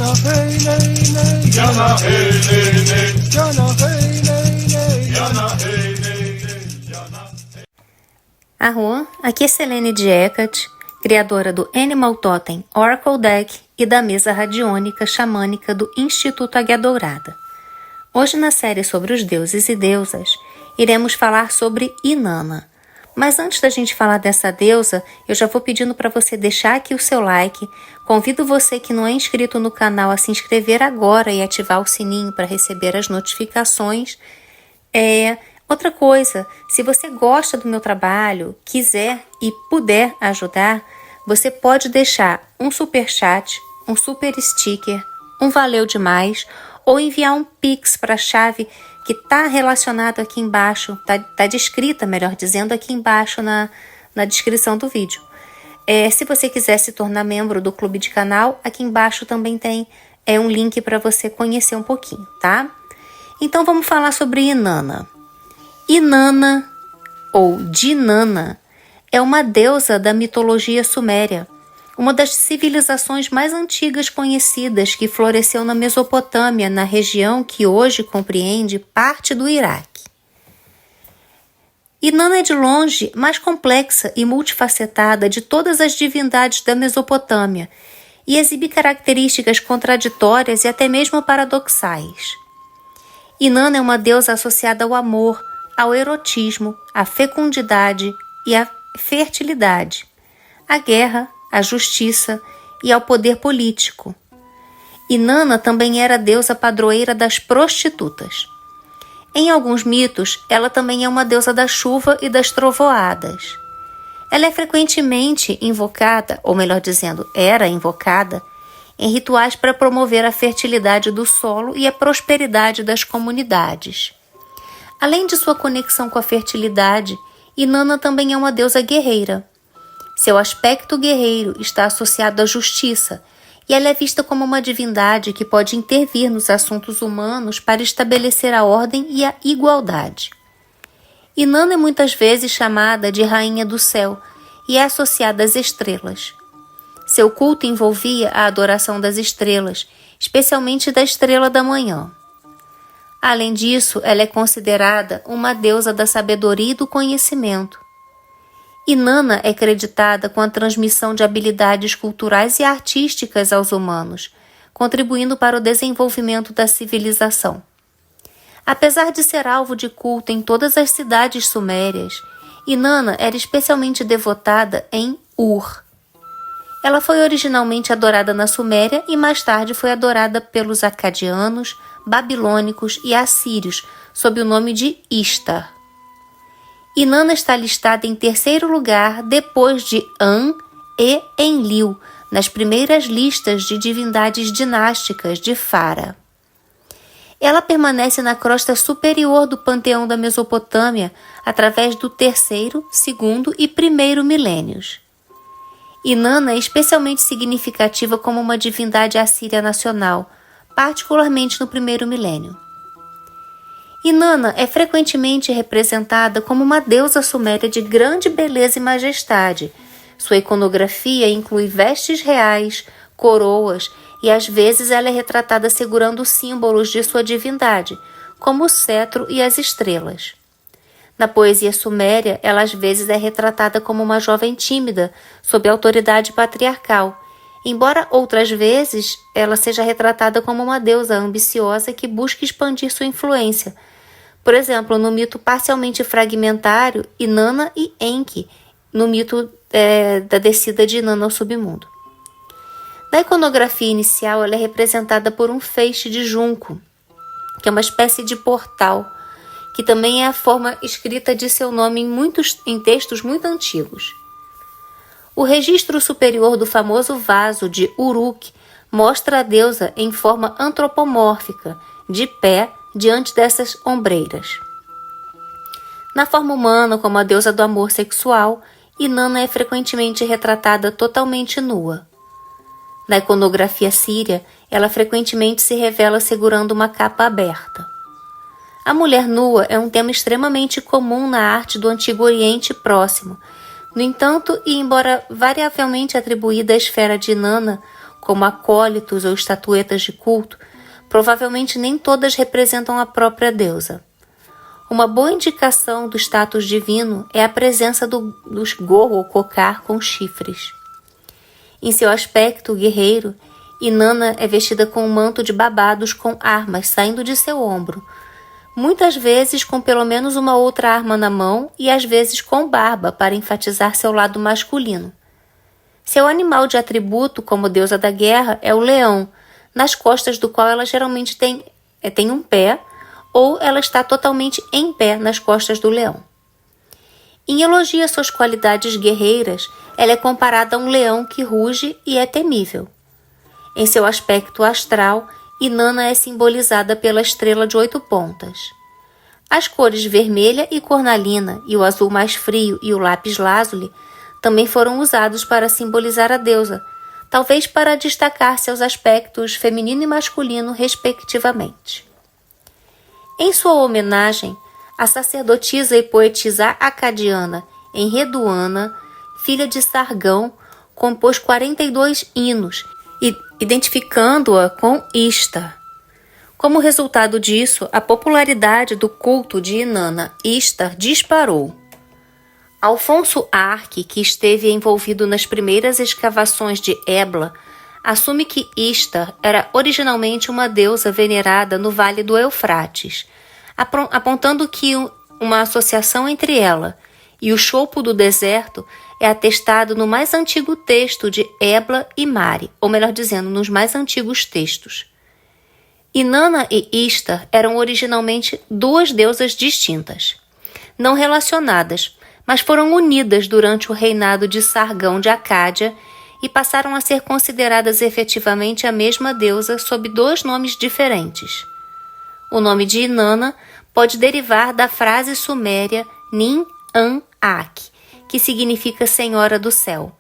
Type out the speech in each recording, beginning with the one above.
Yana hey nay nay, Yana hey nay nay, Yana hey nay nay, Yana hey nay nay, Yana. Arro, aqui é Selene de Hecate, criadora do Animal Totem Oracle Deck e da mesa radiônica xamânica do Instituto Águia Dourada. Hoje, na série sobre os deuses e deusas, iremos falar sobre Inanna. Mas antes da gente falar dessa deusa, eu já vou pedindo para você deixar aqui o seu like. Convido você que não é inscrito no canal a se inscrever agora e ativar o sininho para receber as notificações. Outra coisa, se você gosta do meu trabalho, quiser e puder ajudar, você pode deixar um super chat, um super sticker, um valeu demais ou enviar um pix para a chave que está relacionado aqui embaixo, está descrita, melhor dizendo, aqui embaixo na descrição do vídeo. Se você quiser se tornar membro do clube de canal, aqui embaixo também tem um link para você conhecer um pouquinho, tá? Então vamos falar sobre Inanna. Inanna, ou Dinanna, é uma deusa da mitologia suméria, uma das civilizações mais antigas conhecidas que floresceu na Mesopotâmia, na região que hoje compreende parte do Iraque. Inanna é de longe mais complexa e multifacetada de todas as divindades da Mesopotâmia e exibe características contraditórias e até mesmo paradoxais. Inanna é uma deusa associada ao amor, ao erotismo, à fecundidade e à fertilidade, à guerra, à justiça e ao poder político. Inanna também era a deusa padroeira das prostitutas. Em alguns mitos, ela também é uma deusa da chuva e das trovoadas. Ela é frequentemente invocada, ou melhor dizendo, era invocada, em rituais para promover a fertilidade do solo e a prosperidade das comunidades. Além de sua conexão com a fertilidade, Inanna também é uma deusa guerreira. Seu aspecto guerreiro está associado à justiça, e ela é vista como uma divindade que pode intervir nos assuntos humanos para estabelecer a ordem e a igualdade. Inanna é muitas vezes chamada de Rainha do Céu e é associada às estrelas. Seu culto envolvia a adoração das estrelas, especialmente da estrela da manhã. Além disso, ela é considerada uma deusa da sabedoria e do conhecimento. Inanna é creditada com a transmissão de habilidades culturais e artísticas aos humanos, contribuindo para o desenvolvimento da civilização. Apesar de ser alvo de culto em todas as cidades sumérias, Inanna era especialmente devotada em Ur. Ela foi originalmente adorada na Suméria e mais tarde foi adorada pelos acadianos, babilônicos e assírios sob o nome de Ishtar. Inanna está listada em terceiro lugar depois de An e Enlil, nas primeiras listas de divindades dinásticas de Fara. Ela permanece na crosta superior do panteão da Mesopotâmia através do terceiro, segundo e primeiro milênios. Inanna é especialmente significativa como uma divindade assíria nacional, particularmente no primeiro milênio. Inanna é frequentemente representada como uma deusa suméria de grande beleza e majestade. Sua iconografia inclui vestes reais, coroas e às vezes ela é retratada segurando símbolos de sua divindade, como o cetro e as estrelas. Na poesia suméria, ela às vezes é retratada como uma jovem tímida, sob autoridade patriarcal, embora outras vezes ela seja retratada como uma deusa ambiciosa que busca expandir sua influência. Por exemplo, no mito parcialmente fragmentário, Inanna e Enki, no mito da descida de Inanna ao submundo. Na iconografia inicial, ela é representada por um feixe de junco, que é uma espécie de portal, que também é a forma escrita de seu nome em textos muito antigos. O registro superior do famoso vaso de Uruk mostra a deusa em forma antropomórfica, de pé, diante dessas ombreiras. Na forma humana, como a deusa do amor sexual, Inanna é frequentemente retratada totalmente nua. Na iconografia síria, ela frequentemente se revela segurando uma capa aberta. A mulher nua é um tema extremamente comum na arte do Antigo Oriente Próximo. No entanto, e embora variavelmente atribuída à esfera de Inanna, como acólitos ou estatuetas de culto, provavelmente nem todas representam a própria deusa. Uma boa indicação do status divino é a presença dos gorro ou cocar com chifres. Em seu aspecto guerreiro, Inanna é vestida com um manto de babados com armas saindo de seu ombro, muitas vezes com pelo menos uma outra arma na mão e às vezes com barba para enfatizar seu lado masculino. Seu animal de atributo como deusa da guerra é o leão, nas costas do qual ela geralmente tem um pé, ou ela está totalmente em pé nas costas do leão. Em elogio às suas qualidades guerreiras, ela é comparada a um leão que ruge e é temível. Em seu aspecto astral, Inanna é simbolizada pela estrela de 8 pontas. As cores vermelha e cornalina e o azul mais frio e o lápis lazuli também foram usados para simbolizar a deusa, talvez para destacar seus aspectos feminino e masculino, respectivamente. Em sua homenagem, a sacerdotisa e poetisa acadiana Enheduanna, filha de Sargão, compôs 42 hinos, identificando-a com Ishtar. Como resultado disso, a popularidade do culto de Inanna Ishtar disparou. Alfonso Arque, que esteve envolvido nas primeiras escavações de Ebla, assume que Ishtar era originalmente uma deusa venerada no Vale do Eufrates, apontando que uma associação entre ela e o chopo do deserto é atestado no mais antigo texto de Ebla e Mari, ou melhor dizendo, nos mais antigos textos. Inanna e Ishtar eram originalmente 2 deusas distintas, não relacionadas, mas foram unidas durante o reinado de Sargão de Acádia e passaram a ser consideradas efetivamente a mesma deusa sob 2 nomes diferentes. O nome de Inanna pode derivar da frase suméria Nin-An-Ak, que significa Senhora do Céu.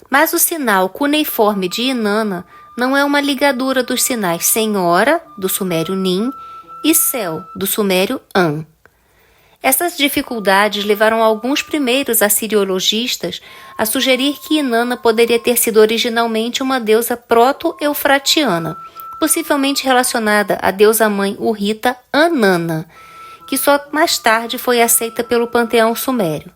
Mas o sinal cuneiforme de Inanna não é uma ligadura dos sinais Senhora, do sumério Nin, e Céu, do sumério An. Essas dificuldades levaram alguns primeiros assiriologistas a sugerir que Inanna poderia ter sido originalmente uma deusa proto-eufratiana, possivelmente relacionada à deusa-mãe Urrita Ananna, que só mais tarde foi aceita pelo panteão sumério.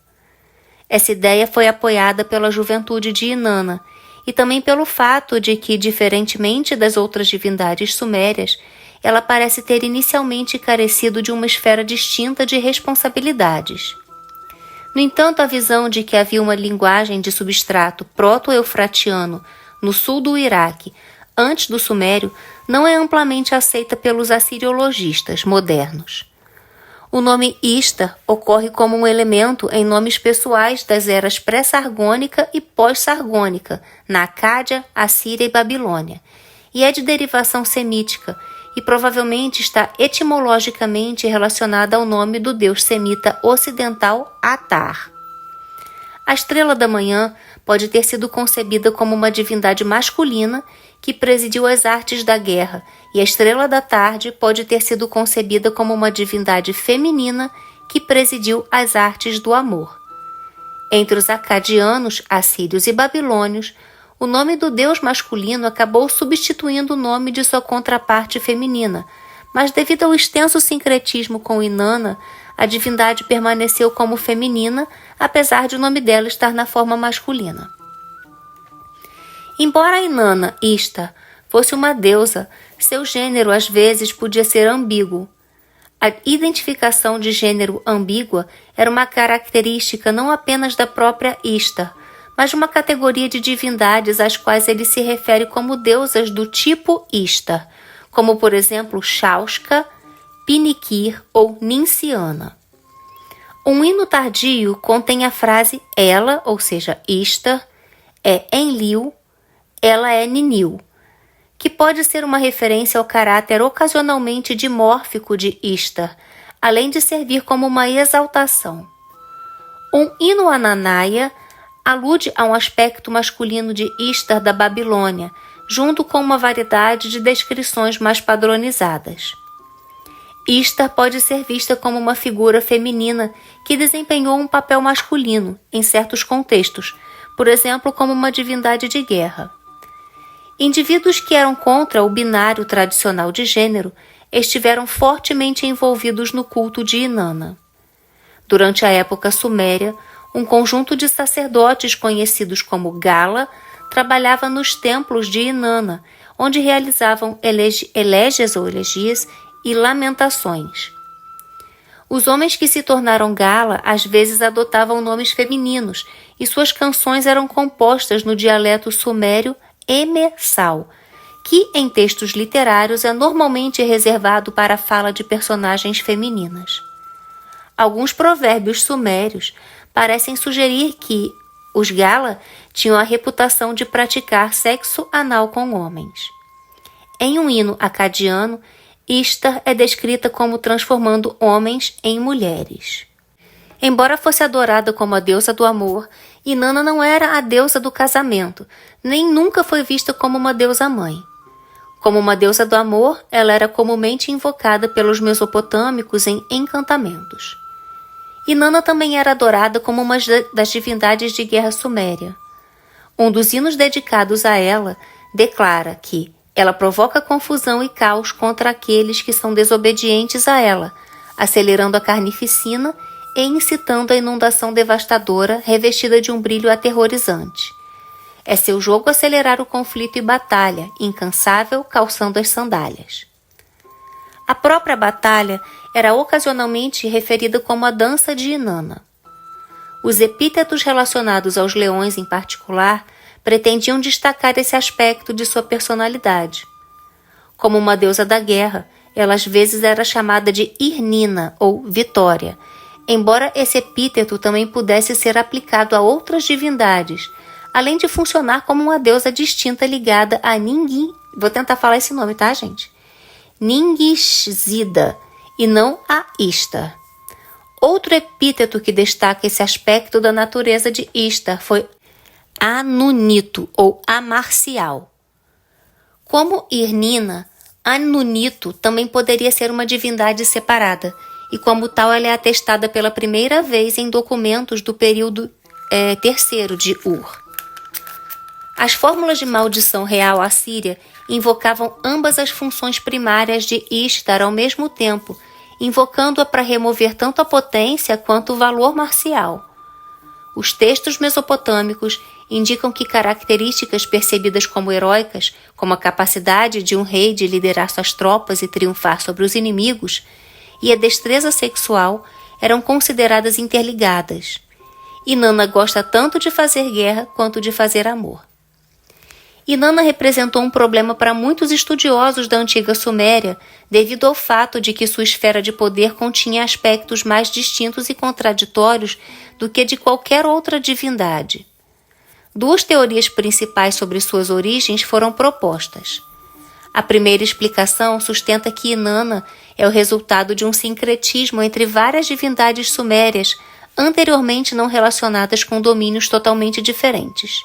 Essa ideia foi apoiada pela juventude de Inanna e também pelo fato de que, diferentemente das outras divindades sumérias, ela parece ter inicialmente carecido de uma esfera distinta de responsabilidades. No entanto, a visão de que havia uma linguagem de substrato proto-eufratiano no sul do Iraque, antes do sumério, não é amplamente aceita pelos assiriologistas modernos. O nome Ishtar ocorre como um elemento em nomes pessoais das eras pré-sargônica e pós-sargônica, na Acádia, Assíria e Babilônia, e é de derivação semítica, e provavelmente está etimologicamente relacionada ao nome do deus semita ocidental Atar. A estrela da manhã pode ter sido concebida como uma divindade masculina que presidiu as artes da guerra, e a estrela da tarde pode ter sido concebida como uma divindade feminina que presidiu as artes do amor. Entre os acadianos, assírios e babilônios, o nome do deus masculino acabou substituindo o nome de sua contraparte feminina, mas devido ao extenso sincretismo com Inanna, a divindade permaneceu como feminina, apesar de o nome dela estar na forma masculina. Embora Inanna Ishtar fosse uma deusa, seu gênero às vezes podia ser ambíguo. A identificação de gênero ambígua era uma característica não apenas da própria Ishtar, mas de uma categoria de divindades às quais ele se refere como deusas do tipo Ishtar, como por exemplo Shaushka, Pinikir ou Ninciana. Um hino tardio contém a frase ela, ou seja, Ishtar, é Enlil, ela é Ninil, que pode ser uma referência ao caráter ocasionalmente dimórfico de Ishtar, além de servir como uma exaltação. Um hino Ananaia alude a um aspecto masculino de Ishtar da Babilônia, junto com uma variedade de descrições mais padronizadas. Ishtar pode ser vista como uma figura feminina que desempenhou um papel masculino em certos contextos, por exemplo, como uma divindade de guerra. Indivíduos que eram contra o binário tradicional de gênero estiveram fortemente envolvidos no culto de Inanna. Durante a época suméria, um conjunto de sacerdotes conhecidos como Gala trabalhava nos templos de Inanna, onde realizavam elegias ou elegias e lamentações. Os homens que se tornaram Gala às vezes adotavam nomes femininos e suas canções eram compostas no dialeto sumério Emesal, que em textos literários é normalmente reservado para a fala de personagens femininas. Alguns provérbios sumérios parecem sugerir que os Gala tinham a reputação de praticar sexo anal com homens. Em um hino acadiano, Ishtar é descrita como transformando homens em mulheres. Embora fosse adorada como a deusa do amor, Inanna não era a deusa do casamento, nem nunca foi vista como uma deusa-mãe. Como uma deusa do amor, ela era comumente invocada pelos mesopotâmicos em encantamentos. Inanna também era adorada como uma das divindades de guerra suméria. Um dos hinos dedicados a ela declara que ela provoca confusão e caos contra aqueles que são desobedientes a ela, acelerando a carnificina e incitando a inundação devastadora revestida de um brilho aterrorizante. É seu jogo acelerar o conflito e batalha, incansável, calçando as sandálias. A própria batalha era ocasionalmente referida como a dança de Inanna. Os epítetos relacionados aos leões em particular pretendiam destacar esse aspecto de sua personalidade. Como uma deusa da guerra, ela às vezes era chamada de Irnina ou Vitória, embora esse epíteto também pudesse ser aplicado a outras divindades, além de funcionar como uma deusa distinta ligada a Ningi. Vou tentar falar esse nome, tá, gente? Ningishzida, e não a Ishtar. Outro epíteto que destaca esse aspecto da natureza de Ishtar foi Anunito ou amarcial. Como Irnina, Anunito também poderia ser uma divindade separada, e como tal ela é atestada pela primeira vez em documentos do período terceiro de Ur. As fórmulas de maldição real assíria invocavam ambas as funções primárias de Ishtar ao mesmo tempo, invocando-a para remover tanto a potência quanto o valor marcial. Os textos mesopotâmicos indicam que características percebidas como heróicas, como a capacidade de um rei de liderar suas tropas e triunfar sobre os inimigos, e a destreza sexual eram consideradas interligadas. Inanna gosta tanto de fazer guerra quanto de fazer amor. Inanna representou um problema para muitos estudiosos da antiga Suméria, devido ao fato de que sua esfera de poder continha aspectos mais distintos e contraditórios do que de qualquer outra divindade. Duas teorias principais sobre suas origens foram propostas. A primeira explicação sustenta que Inanna é o resultado de um sincretismo entre várias divindades sumérias anteriormente não relacionadas com domínios totalmente diferentes.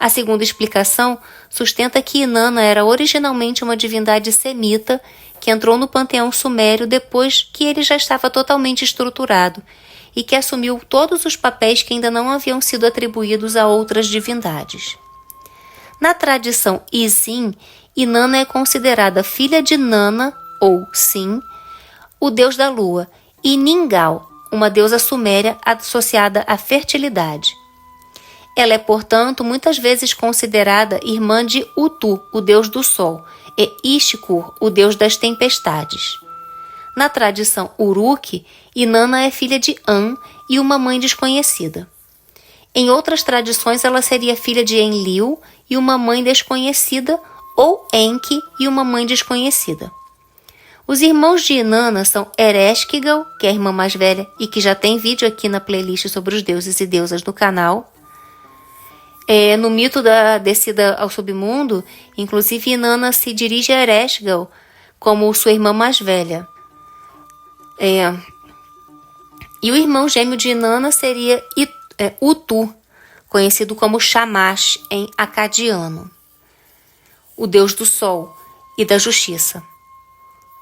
A segunda explicação sustenta que Inanna era originalmente uma divindade semita que entrou no panteão sumério depois que ele já estava totalmente estruturado e que assumiu todos os papéis que ainda não haviam sido atribuídos a outras divindades. Na tradição Isin, Inanna é considerada filha de Nanna, ou Sin, o deus da lua, e Ningal, uma deusa suméria associada à fertilidade. Ela é, portanto, muitas vezes considerada irmã de Utu, o deus do sol, e Ishkur, o deus das tempestades. Na tradição Uruk, Inanna é filha de An e uma mãe desconhecida. Em outras tradições, ela seria filha de Enlil e uma mãe desconhecida, ou Enki e uma mãe desconhecida. Os irmãos de Inanna são Ereshkigal, que é a irmã mais velha e que já tem vídeo aqui na playlist sobre os deuses e deusas do canal. No mito da descida ao submundo, inclusive Inanna se dirige a Ereshkigal como sua irmã mais velha. E o irmão gêmeo de Inanna seria Utu, conhecido como Shamash em acadiano, o deus do sol e da justiça.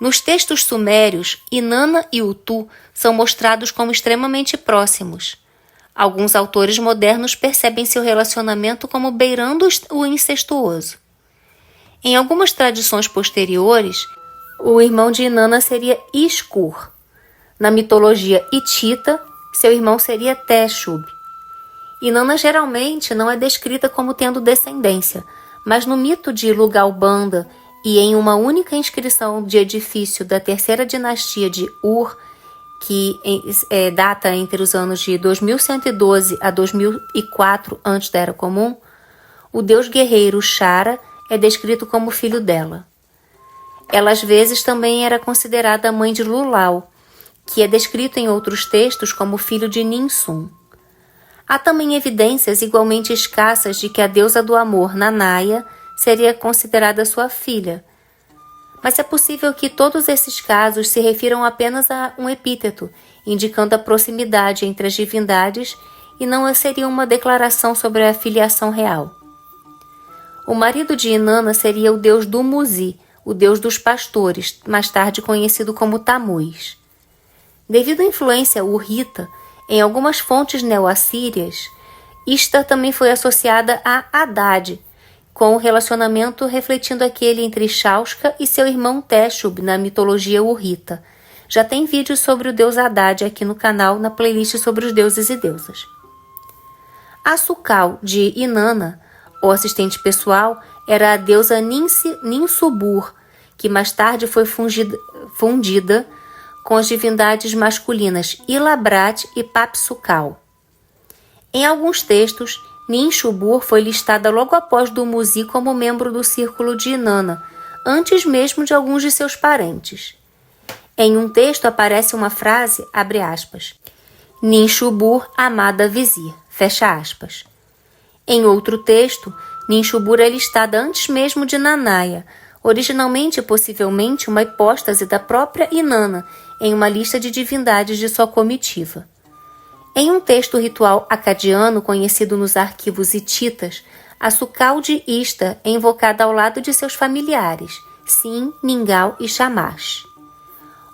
Nos textos sumérios, Inanna e Utu são mostrados como extremamente próximos. Alguns autores modernos percebem seu relacionamento como beirando o incestuoso. Em algumas tradições posteriores, o irmão de Inanna seria Ishkur. Na mitologia hitita, seu irmão seria Teshub. Inanna geralmente não é descrita como tendo descendência, mas no mito de Lugalbanda e em uma única inscrição de edifício da terceira dinastia de Ur, que data entre os anos de 2112 a 2004 antes da Era Comum, o deus guerreiro Shara é descrito como filho dela. Ela às vezes também era considerada a mãe de Lulau, que é descrito em outros textos como filho de Ninsun. Há também evidências igualmente escassas de que a deusa do amor, Nanaya, seria considerada sua filha. Mas é possível que todos esses casos se refiram apenas a um epíteto, indicando a proximidade entre as divindades e não seria uma declaração sobre a filiação real. O marido de Inanna seria o deus Dumuzi, o deus dos pastores, mais tarde conhecido como Tamuz. Devido à influência urrita, em algumas fontes neo-assírias, Ishtar também foi associada a Haddad, com o relacionamento refletindo aquele entre Shaushka e seu irmão Teshub na mitologia urrita. Já tem vídeos sobre o deus Haddad aqui no canal, na playlist sobre os deuses e deusas. A Sukal de Inanna, o assistente pessoal, era a deusa Ninsubur, que mais tarde foi fundida com as divindades masculinas Ilabrat e Papsukal. Em alguns textos, Ninshubur foi listada logo após Dumuzi como membro do círculo de Inanna, antes mesmo de alguns de seus parentes. Em um texto aparece uma frase, abre aspas, Ninshubur, amada vizir, fecha aspas. Em outro texto, Ninshubur é listada antes mesmo de Nanaya, originalmente possivelmente uma hipóstase da própria Inanna, em uma lista de divindades de sua comitiva. Em um texto ritual acadiano conhecido nos arquivos hititas, a Sukal de Ishtar é invocada ao lado de seus familiares, Sin, Ningal e Shamash.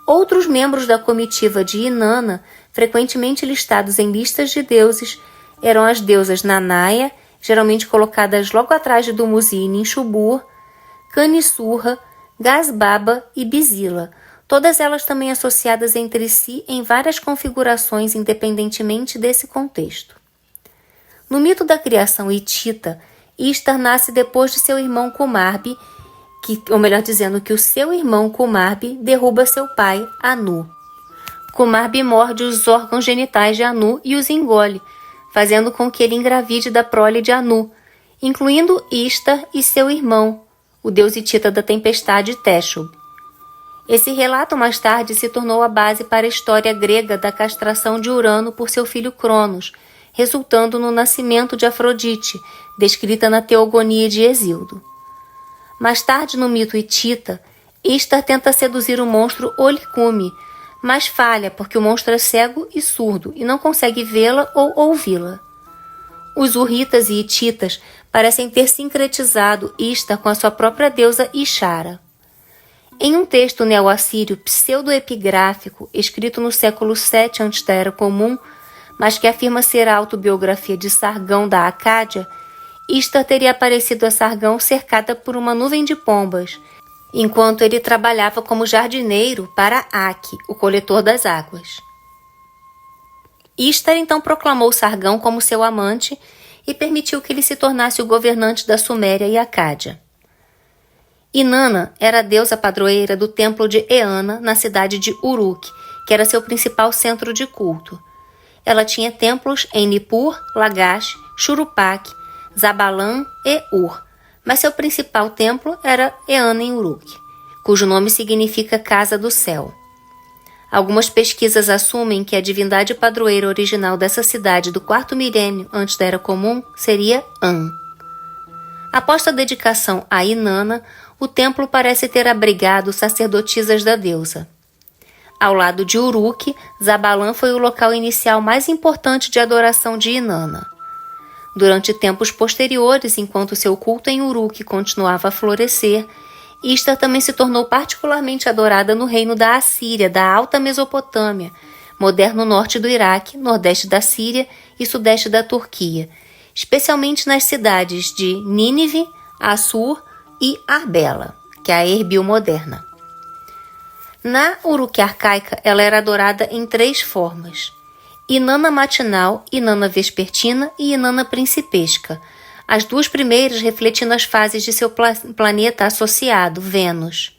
Outros membros da comitiva de Inanna, frequentemente listados em listas de deuses, eram as deusas Nanaya, geralmente colocadas logo atrás de Dumuzi e Ninshubur, Kanisurra, Gasbaba e Bizila, todas elas também associadas entre si em várias configurações independentemente desse contexto. No mito da criação hitita, Ishtar nasce depois de seu irmão Kumarbi, ou melhor dizendo, que o seu irmão Kumarbi derruba seu pai, Anu. Kumarbi morde os órgãos genitais de Anu e os engole, fazendo com que ele engravide da prole de Anu, incluindo Ishtar e seu irmão, o deus hitita da tempestade Teshub. Esse relato mais tarde se tornou a base para a história grega da castração de Urano por seu filho Cronos, resultando no nascimento de Afrodite, descrita na Teogonia de Hesíodo. Mais tarde, no mito hitita, Ishtar tenta seduzir o monstro Olikume, mas falha porque o monstro é cego e surdo e não consegue vê-la ou ouvi-la. Os urritas e hititas parecem ter sincretizado Ishtar com a sua própria deusa Ishara. Em um texto neo-assírio pseudoepigráfico, escrito no século VII antes da Era Comum, mas que afirma ser a autobiografia de Sargão da Acádia, Ishtar teria aparecido a Sargão cercada por uma nuvem de pombas, enquanto ele trabalhava como jardineiro para Aki, o coletor das águas. Ishtar então proclamou Sargão como seu amante e permitiu que ele se tornasse o governante da Suméria e Acádia. Inanna era a deusa padroeira do templo de Eanna, na cidade de Uruk, que era seu principal centro de culto. Ela tinha templos em Nippur, Lagash, Churupak, Zabalan e Ur, mas seu principal templo era Eanna em Uruk, cujo nome significa Casa do Céu. Algumas pesquisas assumem que a divindade padroeira original dessa cidade do 4º milênio antes da Era Comum seria An. Após a dedicação a Inanna, o templo parece ter abrigado sacerdotisas da deusa. Ao lado de Uruk, Zabalan foi o local inicial mais importante de adoração de Inanna. Durante tempos posteriores, enquanto seu culto em Uruk continuava a florescer, Ishtar também se tornou particularmente adorada no reino da Assíria, da Alta Mesopotâmia, moderno norte do Iraque, nordeste da Síria e sudeste da Turquia, especialmente nas cidades de Nínive, Assur, e Arbela, que é a Erbil moderna. Na Uruk arcaica, ela era adorada em 3 formas: Inanna matinal, Inanna vespertina e Inanna principesca, as 2 primeiras refletindo as fases de seu planeta associado, Vênus.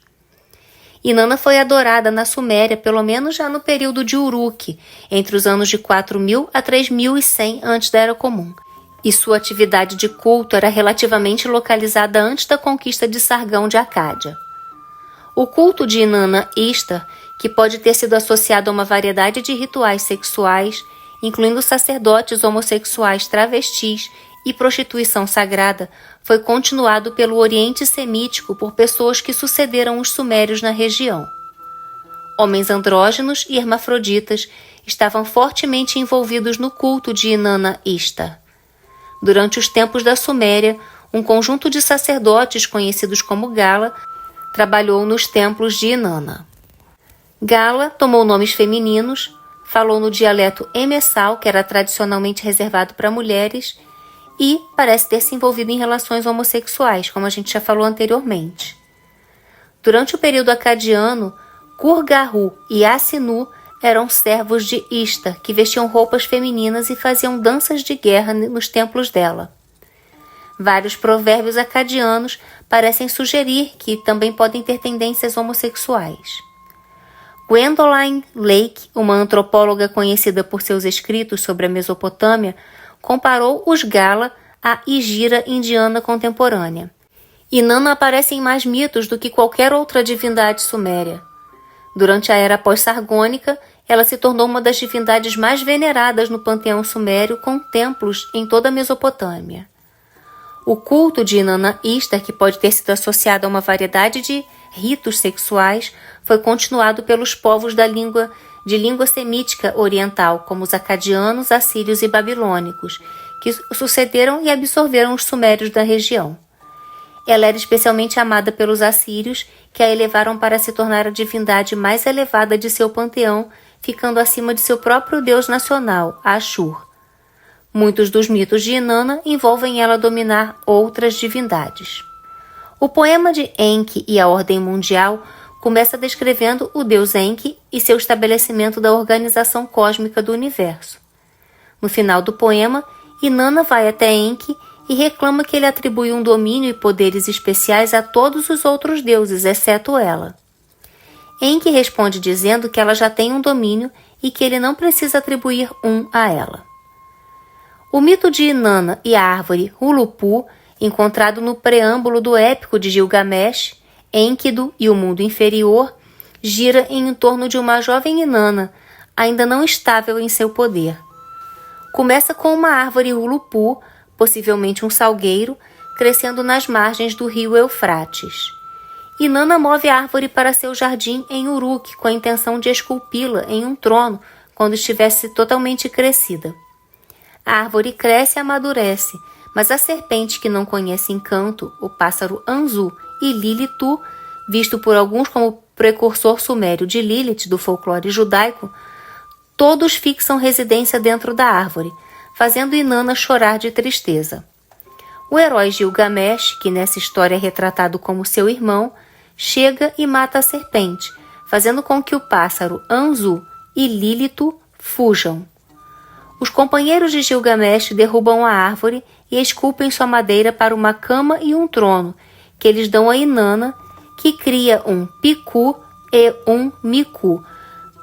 Inanna foi adorada na Suméria pelo menos já no período de Uruk, entre os anos de 4000 a 3100 antes da Era Comum, e sua atividade de culto era relativamente localizada antes da conquista de Sargão de Acádia. O culto de Inanna Ishtar, que pode ter sido associado a uma variedade de rituais sexuais, incluindo sacerdotes homossexuais travestis e prostituição sagrada, foi continuado pelo Oriente Semítico por pessoas que sucederam os sumérios na região. Homens andrógenos e hermafroditas estavam fortemente envolvidos no culto de Inanna Ishtar. Durante os tempos da Suméria, um conjunto de sacerdotes conhecidos como Gala trabalhou nos templos de Inanna. Gala tomou nomes femininos, falou no dialeto emessal, que era tradicionalmente reservado para mulheres, e parece ter se envolvido em relações homossexuais, como a gente já falou anteriormente. Durante o período acadiano, Kurgarru e Assinu eram servos de Ishtar, que vestiam roupas femininas e faziam danças de guerra nos templos dela. Vários provérbios acadianos parecem sugerir que também podem ter tendências homossexuais. Gwendoline Lake, uma antropóloga conhecida por seus escritos sobre a Mesopotâmia, comparou os Gala à Igira indiana contemporânea. Inanna aparece em mais mitos do que qualquer outra divindade suméria. Durante a era pós-sargônica, ela se tornou uma das divindades mais veneradas no panteão sumério, com templos em toda a Mesopotâmia. O culto de Inanna Ishtar, que pode ter sido associado a uma variedade de ritos sexuais, foi continuado pelos povos de língua semítica oriental, como os acadianos, assírios e babilônicos, que sucederam e absorveram os sumérios da região. Ela era especialmente amada pelos assírios, que a elevaram para se tornar a divindade mais elevada de seu panteão, ficando acima de seu próprio deus nacional, Ashur. Muitos dos mitos de Inanna envolvem ela dominar outras divindades. O poema de Enki e a Ordem Mundial começa descrevendo o deus Enki e seu estabelecimento da organização cósmica do universo. No final do poema, Inanna vai até Enki e reclama que ele atribui um domínio e poderes especiais a todos os outros deuses, exceto ela. Enki responde dizendo que ela já tem um domínio e que ele não precisa atribuir um a ela. O mito de Inanna e a árvore Ulupu, encontrado no preâmbulo do épico de Gilgamesh, Enkidu e o mundo inferior, gira em torno de uma jovem Inanna, ainda não estável em seu poder. Começa com uma árvore Ulupu, possivelmente um salgueiro, crescendo nas margens do rio Eufrates. Inanna move a árvore para seu jardim em Uruk, com a intenção de esculpi-la em um trono quando estivesse totalmente crescida. A árvore cresce e amadurece, mas a serpente que não conhece encanto, o pássaro Anzu e Lilitu, visto por alguns como precursor sumério de Lilith do folclore judaico, todos fixam residência dentro da árvore, fazendo Inanna chorar de tristeza. O herói Gilgamesh, que nessa história é retratado como seu irmão, chega e mata a serpente, fazendo com que o pássaro Anzu e Lilitu fujam. Os companheiros de Gilgamesh derrubam a árvore e esculpem sua madeira para uma cama e um trono, que eles dão a Inanna, que cria um picu e um micu,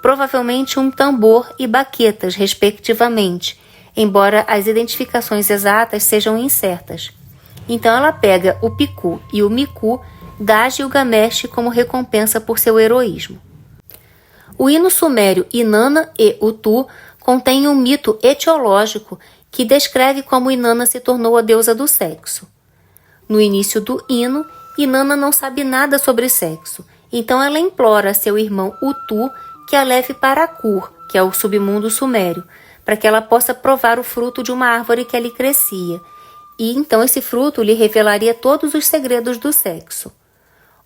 provavelmente um tambor e baquetas, respectivamente, embora as identificações exatas sejam incertas. Então ela pega o picu e o micu, dá a Gilgamesh como recompensa por seu heroísmo. O hino sumério Inanna e Utu contém um mito etiológico que descreve como Inanna se tornou a deusa do sexo. No início do hino, Inanna não sabe nada sobre sexo, então ela implora a seu irmão Utu que a leve para Akur, que é o submundo sumério, para que ela possa provar o fruto de uma árvore que ali crescia, e então esse fruto lhe revelaria todos os segredos do sexo.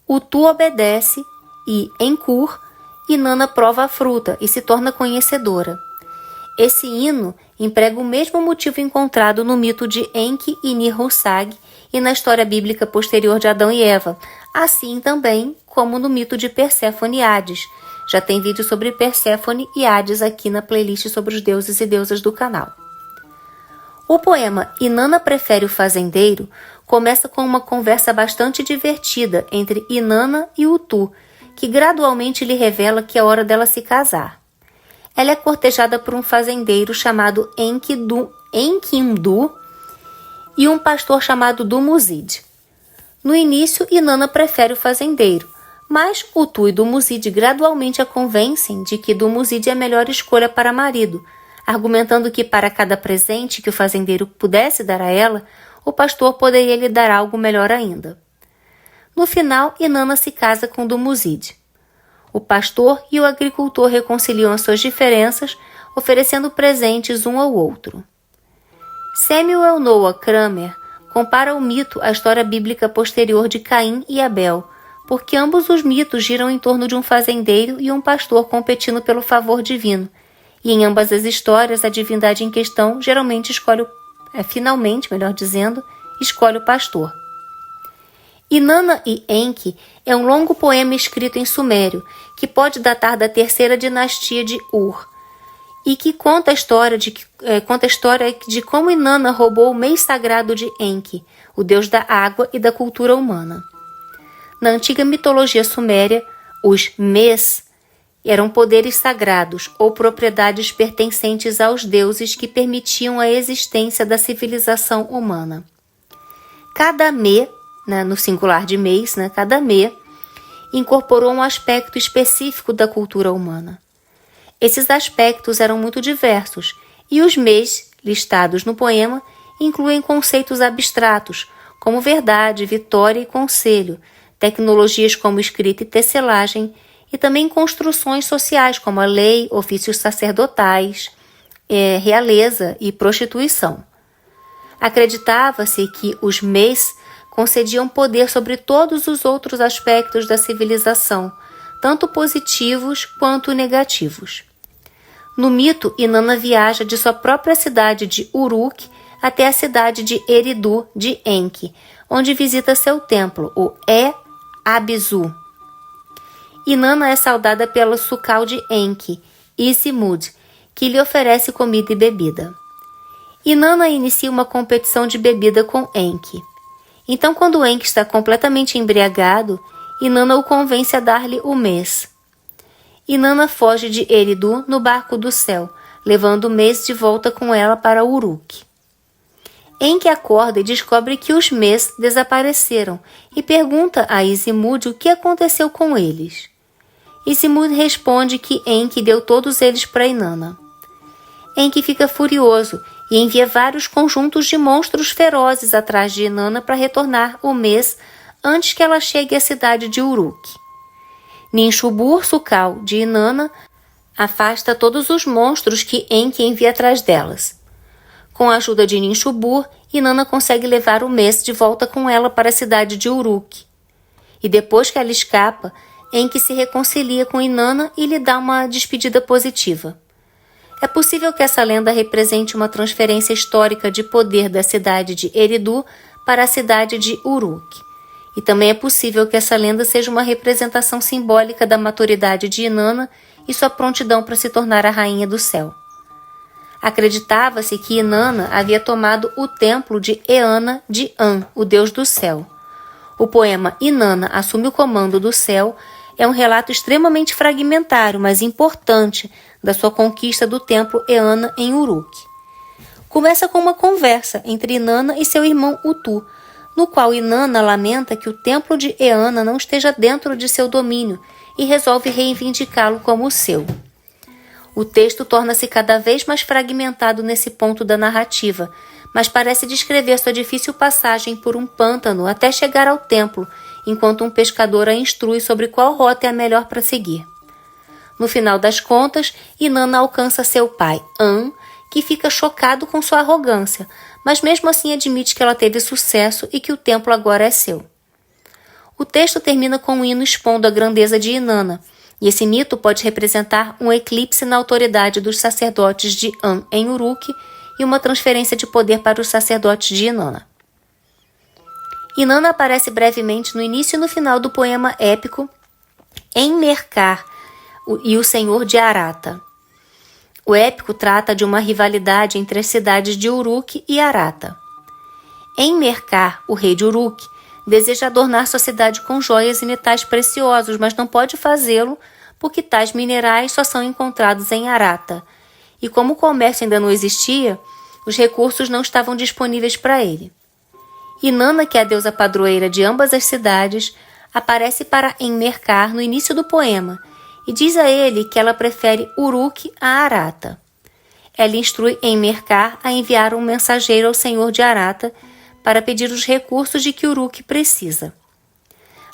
Utu obedece e, em Kur, Inanna prova a fruta e se torna conhecedora. Esse hino emprega o mesmo motivo encontrado no mito de Enki e Nihilsag e na história bíblica posterior de Adão e Eva, assim também como no mito de Perséfone e Hades. Já tem vídeo sobre Perséfone e Hades aqui na playlist sobre os deuses e deusas do canal. O poema Inanna Prefere o Fazendeiro começa com uma conversa bastante divertida entre Inanna e Utu, que gradualmente lhe revela que é hora dela se casar. Ela é cortejada por um fazendeiro chamado Enkidu e um pastor chamado Dumuzid. No início, Inanna prefere o fazendeiro, mas Utu e Dumuzid gradualmente a convencem de que Dumuzid é a melhor escolha para marido, argumentando que para cada presente que o fazendeiro pudesse dar a ela, o pastor poderia lhe dar algo melhor ainda. No final, Inanna se casa com Dumuzid. O pastor e o agricultor reconciliam as suas diferenças, oferecendo presentes um ao outro. Samuel Noah Kramer compara o mito à história bíblica posterior de Caim e Abel, porque ambos os mitos giram em torno de um fazendeiro e um pastor competindo pelo favor divino, e em ambas as histórias a divindade em questão geralmente escolhe o pastor. Inanna e Enki é um longo poema escrito em sumério, que pode datar da terceira dinastia de Ur, e que conta a história de como Inanna roubou o mês sagrado de Enki, o deus da água e da cultura humana. Na antiga mitologia suméria, os mês eram poderes sagrados ou propriedades pertencentes aos deuses que permitiam a existência da civilização humana. Cada me, no singular de mês, cada me, incorporou um aspecto específico da cultura humana. Esses aspectos eram muito diversos, e os mês listados no poema incluem conceitos abstratos, como verdade, vitória e conselho, tecnologias como escrita e tecelagem, e também construções sociais como a lei, ofícios sacerdotais, realeza e prostituição. Acreditava-se que os mês concediam poder sobre todos os outros aspectos da civilização, tanto positivos quanto negativos. No mito, Inanna viaja de sua própria cidade de Uruk até a cidade de Eridu de Enki, onde visita seu templo, o Abizu. Inanna é saudada pelo Sucal de Enki, Isimud, que lhe oferece comida e bebida. Inanna inicia uma competição de bebida com Enki. Então, quando Enki está completamente embriagado, Inanna o convence a dar-lhe o mês. Inanna foge de Eridu no barco do céu, levando o mês de volta com ela para Uruk. Enki acorda e descobre que os mês desapareceram e pergunta a Isimud o que aconteceu com eles. Isimud responde que Enki deu todos eles para Inanna. Enki fica furioso e envia vários conjuntos de monstros ferozes atrás de Inanna para retornar o mês antes que ela chegue à cidade de Uruk. Ninshubur Sucal de Inanna afasta todos os monstros que Enki envia atrás delas. Com a ajuda de Ninshubur, Inanna consegue levar o mês de volta com ela para a cidade de Uruk. E depois que ela escapa, Enki se reconcilia com Inanna e lhe dá uma despedida positiva. É possível que essa lenda represente uma transferência histórica de poder da cidade de Eridu para a cidade de Uruk. E também é possível que essa lenda seja uma representação simbólica da maturidade de Inanna e sua prontidão para se tornar a rainha do céu. Acreditava-se que Inanna havia tomado o templo de Eanna de An, o deus do céu. O poema Inanna assume o comando do céu é um relato extremamente fragmentário, mas importante, da sua conquista do templo Eanna em Uruk. Começa com uma conversa entre Inanna e seu irmão Utu, no qual Inanna lamenta que o templo de Eanna não esteja dentro de seu domínio e resolve reivindicá-lo como o seu. O texto torna-se cada vez mais fragmentado nesse ponto da narrativa, mas parece descrever sua difícil passagem por um pântano até chegar ao templo, enquanto um pescador a instrui sobre qual rota é a melhor para seguir. No final das contas, Inanna alcança seu pai, An, que fica chocado com sua arrogância, mas mesmo assim admite que ela teve sucesso e que o templo agora é seu. O texto termina com um hino expondo a grandeza de Inanna, E esse mito pode representar um eclipse na autoridade dos sacerdotes de An em Uruk e uma transferência de poder para os sacerdotes de Inanna. Inanna aparece brevemente no início e no final do poema épico Enmerkar e o Senhor de Arata. O épico trata de uma rivalidade entre as cidades de Uruk e Arata. Enmerkar, o rei de Uruk, deseja adornar sua cidade com joias e metais preciosos, mas não pode fazê-lo porque tais minerais só são encontrados em Arata. E como o comércio ainda não existia, os recursos não estavam disponíveis para ele. Inanna, que é a deusa padroeira de ambas as cidades, aparece para Enmerkar no início do poema e diz a ele que ela prefere Uruk a Arata. Ela instrui Enmerkar a enviar um mensageiro ao senhor de Arata para pedir os recursos de que Uruk precisa.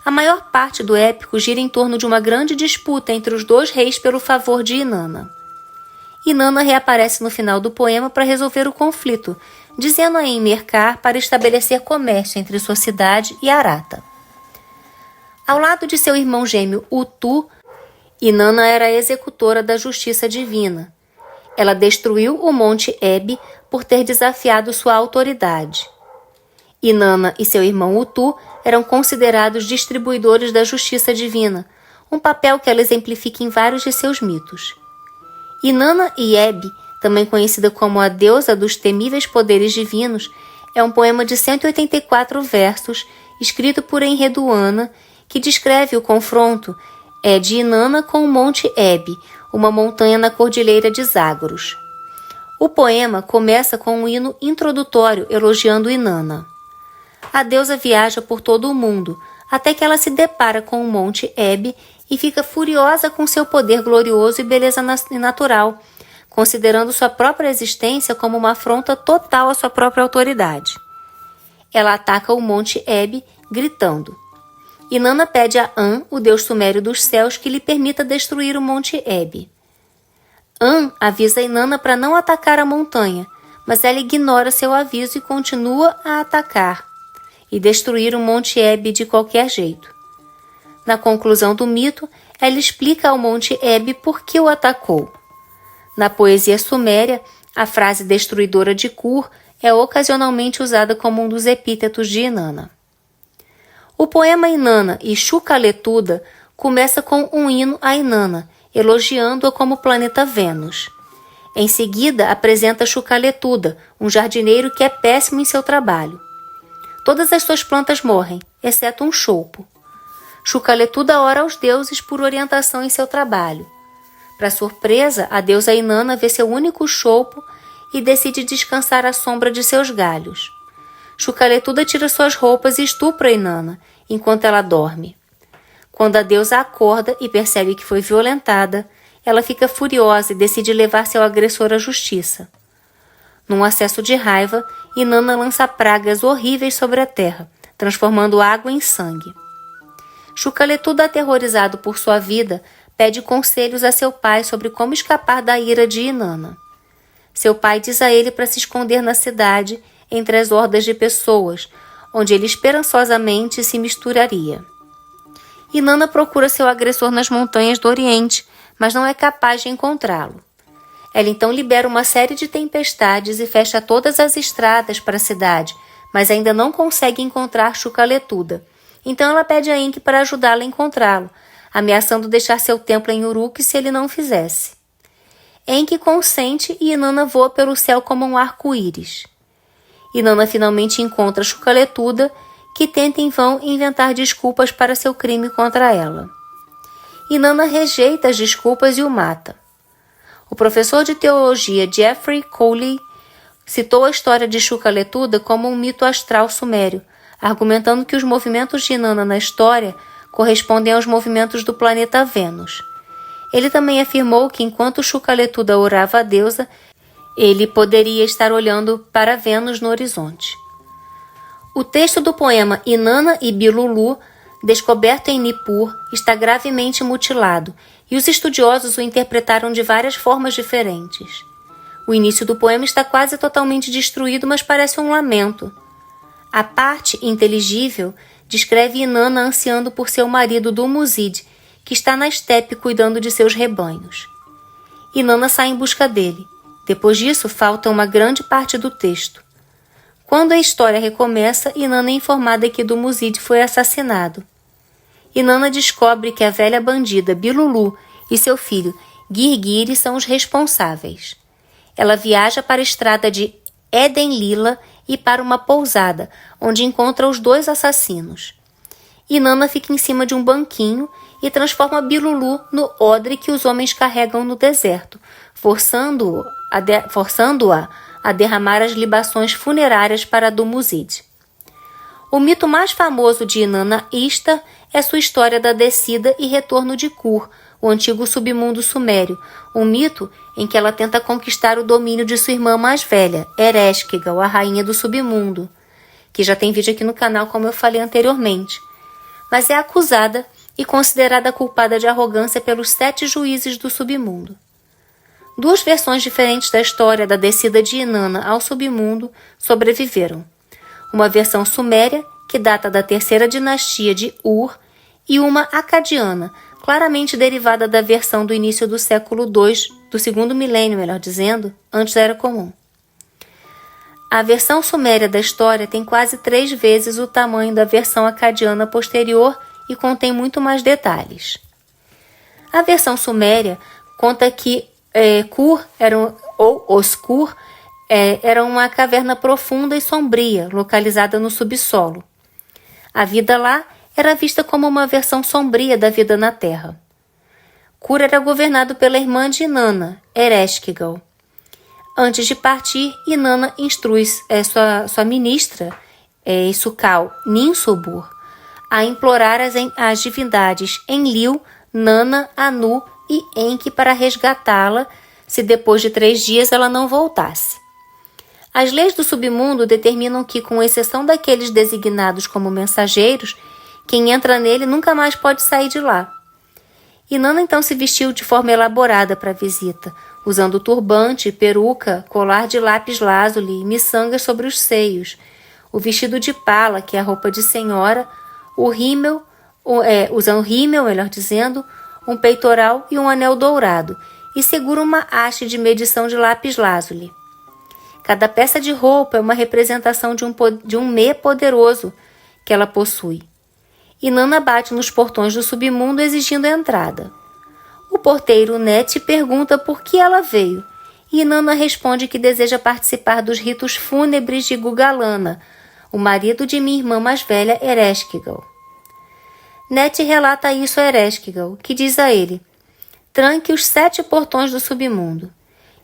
A maior parte do épico gira em torno de uma grande disputa entre os dois reis pelo favor de Inanna. Inanna reaparece no final do poema para resolver o conflito, dizendo a Enmerkar para estabelecer comércio entre sua cidade e Arata. Ao lado de seu irmão gêmeo Utu, Inanna era a executora da justiça divina. Ela destruiu o Monte Eb por ter desafiado sua autoridade. Inanna e seu irmão Utu eram considerados distribuidores da justiça divina, um papel que ela exemplifica em vários de seus mitos. Inanna e Eb, também conhecida como a deusa dos temíveis poderes divinos, é um poema de 184 versos, escrito por Enreduanna, que descreve o confronto de Inanna com o Monte Eb, uma montanha na cordilheira de Zagros. O poema começa com um hino introdutório elogiando Inanna. A deusa viaja por todo o mundo, até que ela se depara com o Monte Eb e fica furiosa com seu poder glorioso e beleza natural, considerando sua própria existência como uma afronta total à sua própria autoridade. Ela ataca o Monte Eb, gritando. Inanna pede a An, o deus sumério dos céus, que lhe permita destruir o Monte Eb. An avisa Inanna para não atacar a montanha, mas ela ignora seu aviso e continua a atacar e destruir o Monte Eb de qualquer jeito. Na conclusão do mito, ela explica ao Monte Eb por que o atacou. Na poesia suméria, a frase destruidora de Kur é ocasionalmente usada como um dos epítetos de Inanna. O poema Inanna e Shukaletuda começa com um hino a Inanna, elogiando-a como planeta Vênus. Em seguida, apresenta Shukaletuda, um jardineiro que é péssimo em seu trabalho. Todas as suas plantas morrem, exceto um chopo. Shukaletuda ora aos deuses por orientação em seu trabalho. Para surpresa, a deusa Inanna vê seu único chopo e decide descansar à sombra de seus galhos. Shukaletuda tira suas roupas e estupra Inanna, enquanto ela dorme. Quando a deusa acorda e percebe que foi violentada, ela fica furiosa e decide levar seu agressor à justiça. Num acesso de raiva, Inanna lança pragas horríveis sobre a terra, transformando água em sangue. Shukaletuda, aterrorizado por sua vida, pede conselhos a seu pai sobre como escapar da ira de Inanna. Seu pai diz a ele para se esconder na cidade, entre as hordas de pessoas, onde ele esperançosamente se misturaria. Inanna procura seu agressor nas montanhas do Oriente, mas não é capaz de encontrá-lo. Ela então libera uma série de tempestades e fecha todas as estradas para a cidade, mas ainda não consegue encontrar Shukaletuda. Então ela pede a Enki para ajudá-la a encontrá-lo, ameaçando deixar seu templo em Uruk se ele não fizesse. Enki consente e Inanna voa pelo céu como um arco-íris. Inanna finalmente encontra Shukaletuda, que tenta em vão inventar desculpas para seu crime contra ela. Inanna rejeita as desculpas e o mata. O professor de teologia Jeffrey Coley citou a história de Shukaletuda como um mito astral sumério, argumentando que os movimentos de Inanna na história correspondem aos movimentos do planeta Vênus. Ele também afirmou que enquanto Shukaletuda orava a deusa, ele poderia estar olhando para Vênus no horizonte. O texto do poema Inanna e Bilulu, descoberto em Nippur, está gravemente mutilado, e os estudiosos o interpretaram de várias formas diferentes. O início do poema está quase totalmente destruído, mas parece um lamento. A parte inteligível descreve Inanna ansiando por seu marido Dumuzid, que está na estepe cuidando de seus rebanhos. Inanna sai em busca dele. Depois disso, falta uma grande parte do texto. Quando a história recomeça, Inanna é informada que Dumuzid foi assassinado. Inanna descobre que a velha bandida Bilulu e seu filho Girgiri são os responsáveis. Ela viaja para a estrada de Edenlila e para uma pousada, onde encontra os 2 assassinos. Inanna fica em cima de um banquinho e transforma Bilulu no odre que os homens carregam no deserto, forçando-a a derramar as libações funerárias para Dumuzid. O mito mais famoso de Inanna Ishtar é sua história da descida e retorno de Kur, o antigo submundo sumério, um mito em que ela tenta conquistar o domínio de sua irmã mais velha, Ereshkigal, a rainha do submundo, que já tem vídeo aqui no canal, como eu falei anteriormente, mas é acusada e considerada culpada de arrogância pelos 7 juízes do submundo. 2 versões diferentes da história da descida de Inanna ao submundo sobreviveram. Uma versão suméria, que data da 3ª dinastia de Ur, e uma acadiana, claramente derivada da versão do início do século II, do 2º milênio, melhor dizendo, antes da Era Comum. A versão suméria da história tem quase 3 vezes o tamanho da versão acadiana posterior e contém muito mais detalhes. A versão suméria conta que Kur, os Kur, era uma caverna profunda e sombria, localizada no subsolo. A vida lá era vista como uma versão sombria da vida na Terra. Kur era governado pela irmã de Inanna, Ereshkigal. Antes de partir, Inanna instrui sua ministra, Isukal Ninsubur, a implorar as divindades Enlil, Nanna, Anu e Enki para resgatá-la se depois de 3 dias ela não voltasse. As leis do submundo determinam que, com exceção daqueles designados como mensageiros, quem entra nele nunca mais pode sair de lá. Inanna então se vestiu de forma elaborada para a visita, usando turbante, peruca, colar de lápis-lazuli e miçangas sobre os seios, o vestido de pala, que é a roupa de senhora, usando rímel, melhor dizendo, um peitoral e um anel dourado, e segura uma haste de medição de lápis-lazuli. Cada peça de roupa é uma representação de um me poderoso que ela possui. Inanna bate nos portões do submundo exigindo a entrada. O porteiro Net pergunta por que ela veio, e Inanna responde que deseja participar dos ritos fúnebres de Gugalana, o marido de minha irmã mais velha, Ereshkigal. Net relata isso a Ereshkigal, que diz a ele: tranque os 7 portões do submundo.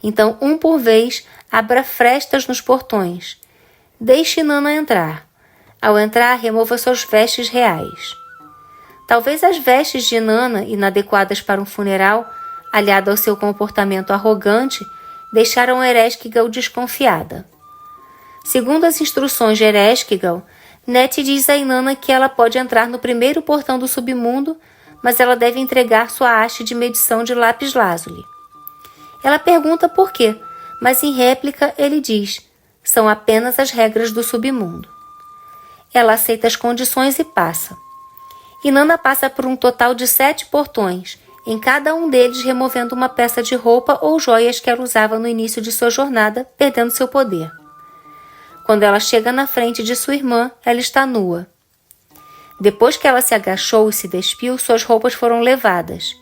Então, um por vez, abra frestas nos portões. Deixe Inanna entrar. Ao entrar, remova suas vestes reais. Talvez as vestes de Inanna, inadequadas para um funeral, aliado ao seu comportamento arrogante, deixaram Ereshkigal desconfiada. Segundo as instruções de Ereshkigal, Net diz a Inanna que ela pode entrar no primeiro portão do submundo, mas ela deve entregar sua haste de medição de lápis-lazuli. Ela pergunta por quê, mas em réplica ele diz: são apenas as regras do submundo. Ela aceita as condições e passa. Inanna passa por um total de 7 portões, em cada um deles removendo uma peça de roupa ou joias que ela usava no início de sua jornada, perdendo seu poder. Quando ela chega na frente de sua irmã, ela está nua. Depois que ela se agachou e se despiu, suas roupas foram levadas.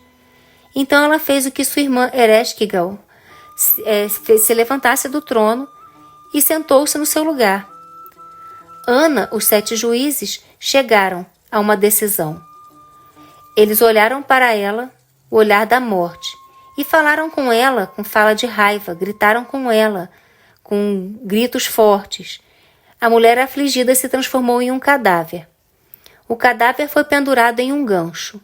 Então ela fez o que sua irmã Ereshkigal se levantasse do trono e sentou-se no seu lugar. Ana, os 7 juízes, chegaram a uma decisão. Eles olharam para ela, o olhar da morte, e falaram com ela com fala de raiva, gritaram com ela, com gritos fortes. A mulher afligida se transformou em um cadáver. O cadáver foi pendurado em um gancho.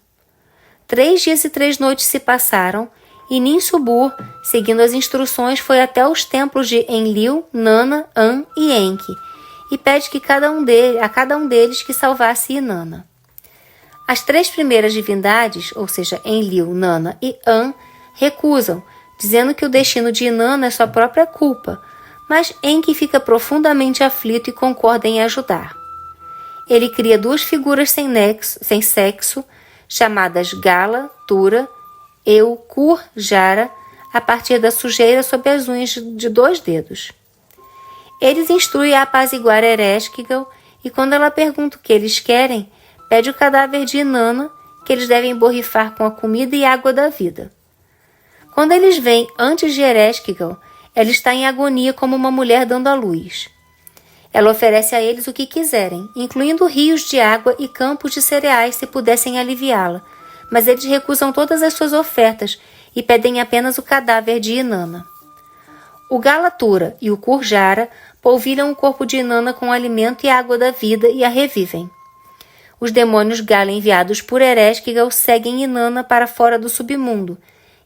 3 dias e 3 noites se passaram, e Ninsubur, seguindo as instruções, foi até os templos de Enlil, Nanna, An e Enki, e pede que a cada um deles que salvasse Inanna. As 3 primeiras divindades, ou seja, Enlil, Nanna e An, recusam, dizendo que o destino de Inanna é sua própria culpa, mas Enki fica profundamente aflito e concorda em ajudar. Ele cria 2 figuras sem sexo, chamadas Gala, Tura e o Kur-Jara, a partir da sujeira sob as unhas de 2 dedos. Eles instruem a apaziguar Ereshkigal e quando ela pergunta o que eles querem, pede o cadáver de Inanna, que eles devem borrifar com a comida e água da vida. Quando eles vêm antes de Ereshkigal, ela está em agonia como uma mulher dando à luz. Ela oferece a eles o que quiserem, incluindo rios de água e campos de cereais se pudessem aliviá-la, mas eles recusam todas as suas ofertas e pedem apenas o cadáver de Inanna. O Galatura e o Kur-Jara polvilham o corpo de Inanna com alimento e água da vida e a revivem. Os demônios Gala enviados por Ereshkigal seguem Inanna para fora do submundo,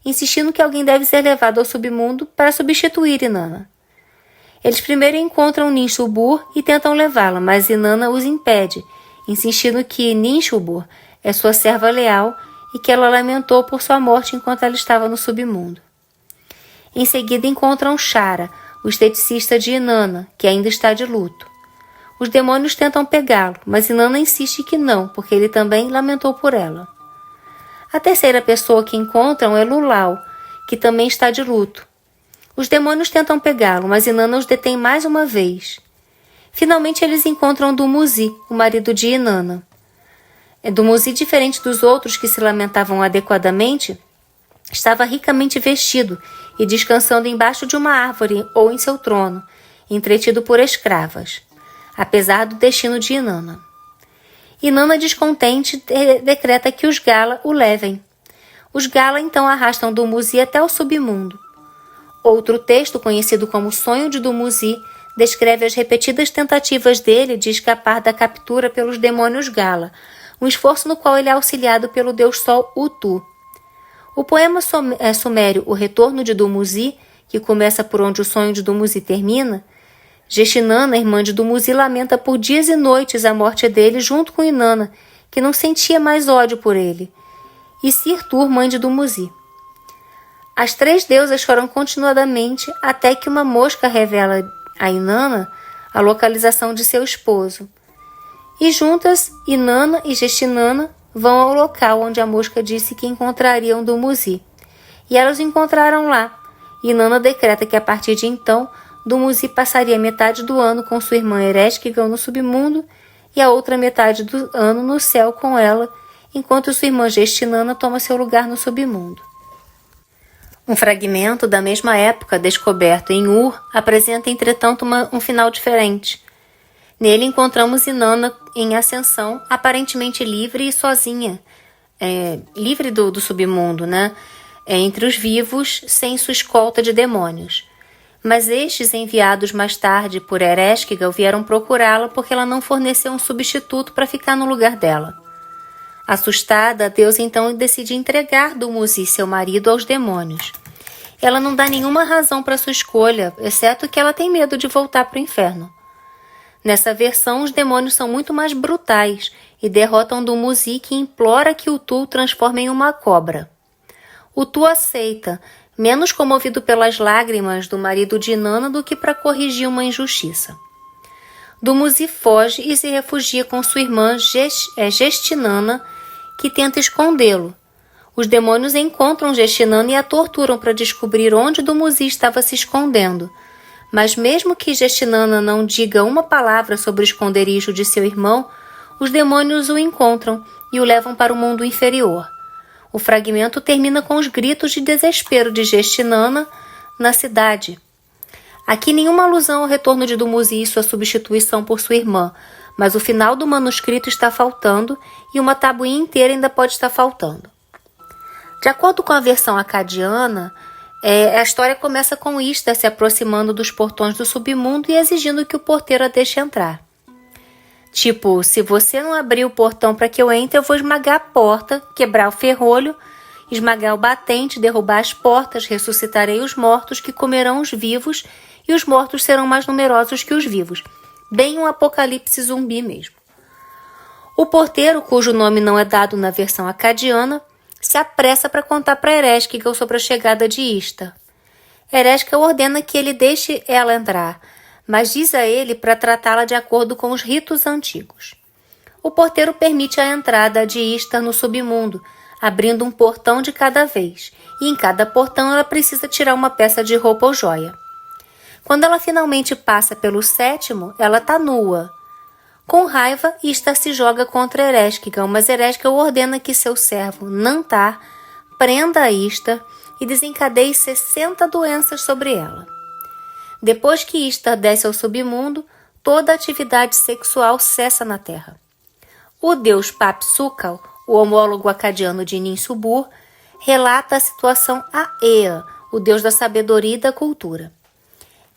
insistindo que alguém deve ser levado ao submundo para substituir Inanna. Eles primeiro encontram Ninshubur e tentam levá-la, mas Inanna os impede, insistindo que Ninshubur é sua serva leal e que ela lamentou por sua morte enquanto ela estava no submundo. Em seguida encontram Shara, o esteticista de Inanna, que ainda está de luto. Os demônios tentam pegá-lo, mas Inanna insiste que não, porque ele também lamentou por ela. A terceira pessoa que encontram é Lulau, que também está de luto. Os demônios tentam pegá-lo, mas Inanna os detém mais uma vez. Finalmente eles encontram Dumuzi, o marido de Inanna. Dumuzi, diferente dos outros que se lamentavam adequadamente, estava ricamente vestido e descansando embaixo de uma árvore ou em seu trono, entretido por escravas, apesar do destino de Inanna. Inanna, descontente, decreta que os Gala o levem. Os Gala então arrastam Dumuzi até o submundo. Outro texto, conhecido como Sonho de Dumuzi, descreve as repetidas tentativas dele de escapar da captura pelos demônios Gala, um esforço no qual ele é auxiliado pelo deus Sol Utu. O poema sumério O Retorno de Dumuzi, que começa por onde o sonho de Dumuzi termina, Gestinana, irmã de Dumuzi, lamenta por dias e noites a morte dele junto com Inanna, que não sentia mais ódio por ele, e Sirtur, mãe de Dumuzi. As 3 deusas choram continuadamente até que uma mosca revela a Inanna a localização de seu esposo. E juntas, Inanna e Gestinana vão ao local onde a mosca disse que encontrariam Dumuzi. E elas o encontraram lá. Inanna decreta que a partir de então, Dumuzi passaria metade do ano com sua irmã Ereshkigal no submundo e a outra metade do ano no céu com ela, enquanto sua irmã Gestinana toma seu lugar no submundo. Um fragmento da mesma época, descoberto em Ur, apresenta, entretanto, um final diferente. Nele encontramos Inanna em ascensão, aparentemente livre e sozinha, livre do submundo, né? Entre os vivos, sem sua escolta de demônios. Mas estes, enviados mais tarde por Ereshkigal, vieram procurá-la porque ela não forneceu um substituto para ficar no lugar dela. Assustada, a deusa então decide entregar Dumuzi, seu marido, aos demônios. Ela não dá nenhuma razão para sua escolha, exceto que ela tem medo de voltar para o inferno. Nessa versão, os demônios são muito mais brutais e derrotam Dumuzi, que implora que Utu o transforme em uma cobra. Utu aceita, menos comovido pelas lágrimas do marido de Inanna do que para corrigir uma injustiça. Dumuzi foge e se refugia com sua irmã Gestinana, que tenta escondê-lo. Os demônios encontram Gestinana e a torturam para descobrir onde Dumuzi estava se escondendo. Mas mesmo que Gestinana não diga uma palavra sobre o esconderijo de seu irmão, os demônios o encontram e o levam para o mundo inferior. O fragmento termina com os gritos de desespero de Gestinana na cidade. Aqui nenhuma alusão ao retorno de Dumuzi e sua substituição por sua irmã, mas o final do manuscrito está faltando e uma tabuinha inteira ainda pode estar faltando. De acordo com a versão acadiana, a história começa com Ishtar se aproximando dos portões do submundo e exigindo que o porteiro a deixe entrar. Tipo, se você não abrir o portão para que eu entre, eu vou esmagar a porta, quebrar o ferrolho, esmagar o batente, derrubar as portas, ressuscitarei os mortos que comerão os vivos e os mortos serão mais numerosos que os vivos. Bem um apocalipse zumbi mesmo. O porteiro, cujo nome não é dado na versão acadiana, se apressa para contar para Ereshkigal sobre a chegada de Ishtar. Ereshkigal ordena que ele deixe ela entrar, mas diz a ele para tratá-la de acordo com os ritos antigos. O porteiro permite a entrada de Ishtar no submundo, abrindo um portão de cada vez, e em cada portão ela precisa tirar uma peça de roupa ou joia. Quando ela finalmente passa pelo 7º, ela está nua. Com raiva, Ishtar se joga contra Ereshkigal, mas Ereshkigal ordena que seu servo, Nantar, prenda a Ishtar e desencadeie 60 doenças sobre ela. Depois que Ishtar desce ao submundo, toda atividade sexual cessa na terra. O deus Papsukal, o homólogo acadiano de Ninsubur, relata a situação a Ea, o deus da sabedoria e da cultura.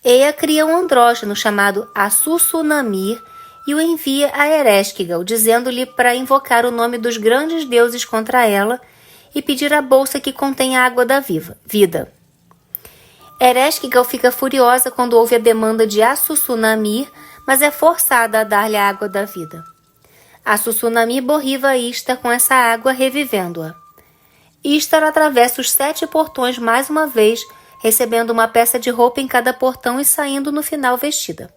Ea cria um andrógeno chamado Asusunamir e o envia a Ereshkigal, dizendo-lhe para invocar o nome dos grandes deuses contra ela e pedir a bolsa que contém a água da vida. Ereshkigal fica furiosa quando ouve a demanda de Asusunamir, mas é forçada a dar-lhe a água da vida. Asusunamir borriva Ishtar com essa água, revivendo-a. Ishtar atravessa os 7 portões mais uma vez, recebendo uma peça de roupa em cada portão e saindo no final vestida.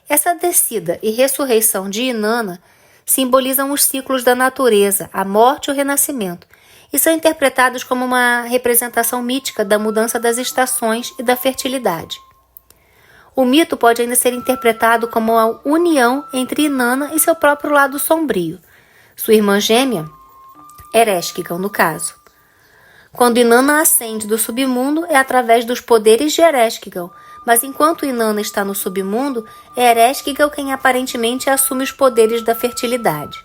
Essa descida e ressurreição de Inanna simbolizam os ciclos da natureza, a morte e o renascimento, e são interpretados como uma representação mítica da mudança das estações e da fertilidade. O mito pode ainda ser interpretado como a união entre Inanna e seu próprio lado sombrio, sua irmã gêmea, Ereshkigal no caso. Quando Inanna ascende do submundo é através dos poderes de Ereshkigal, mas enquanto Inanna está no submundo, é Ereshkigal quem aparentemente assume os poderes da fertilidade.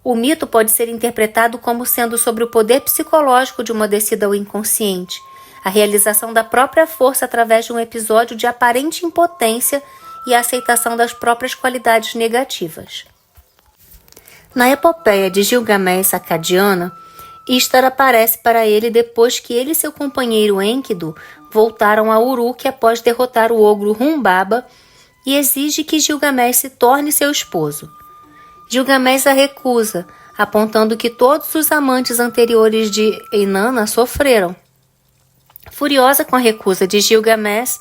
O mito pode ser interpretado como sendo sobre o poder psicológico de uma descida ao inconsciente, a realização da própria força através de um episódio de aparente impotência e a aceitação das próprias qualidades negativas. Na epopeia de Gilgamesh acadiana, Ishtar aparece para ele depois que ele e seu companheiro Enkidu voltaram a Uruk após derrotar o ogro Humbaba e exige que Gilgamesh se torne seu esposo. Gilgamesh a recusa, apontando que todos os amantes anteriores de Inanna sofreram. Furiosa com a recusa de Gilgamesh,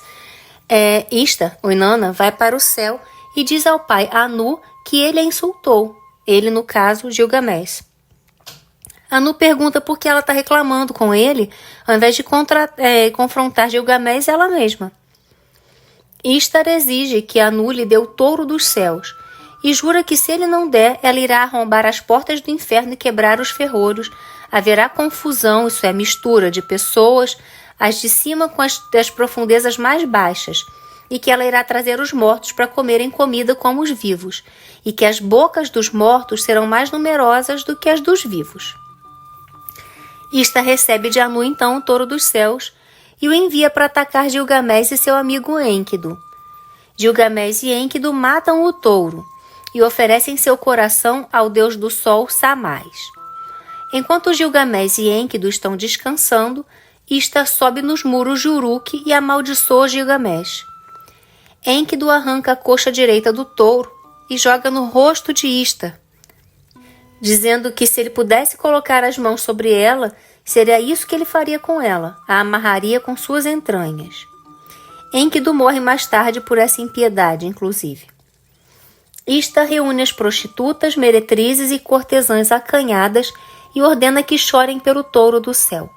Ishtar, ou Inanna, vai para o céu e diz ao pai Anu que ele a insultou, ele no caso Gilgamesh. Anu pergunta por que ela está reclamando com ele, ao invés de confrontar Gilgamesh ela mesma. Ishtar exige que Anu lhe dê o touro dos céus, e jura que se ele não der, ela irá arrombar as portas do inferno e quebrar os ferrolhos. Haverá confusão, isso é, mistura de pessoas, as de cima com as das profundezas mais baixas, e que ela irá trazer os mortos para comerem comida como os vivos, e que as bocas dos mortos serão mais numerosas do que as dos vivos. Ishtar recebe de Anu então o touro dos céus e o envia para atacar Gilgamesh e seu amigo Enkidu. Gilgamesh e Enkidu matam o touro e oferecem seu coração ao deus do sol Samais. Enquanto Gilgamesh e Enkidu estão descansando, Ishtar sobe nos muros de Uruk e amaldiçoa Gilgamesh. Enkidu arranca a coxa direita do touro e joga no rosto de Ishtar, dizendo que se ele pudesse colocar as mãos sobre ela, seria isso que ele faria com ela, a amarraria com suas entranhas. Enkidu morre mais tarde por essa impiedade, inclusive. Ishtar reúne as prostitutas, meretrizes e cortesãs acanhadas e ordena que chorem pelo touro do céu.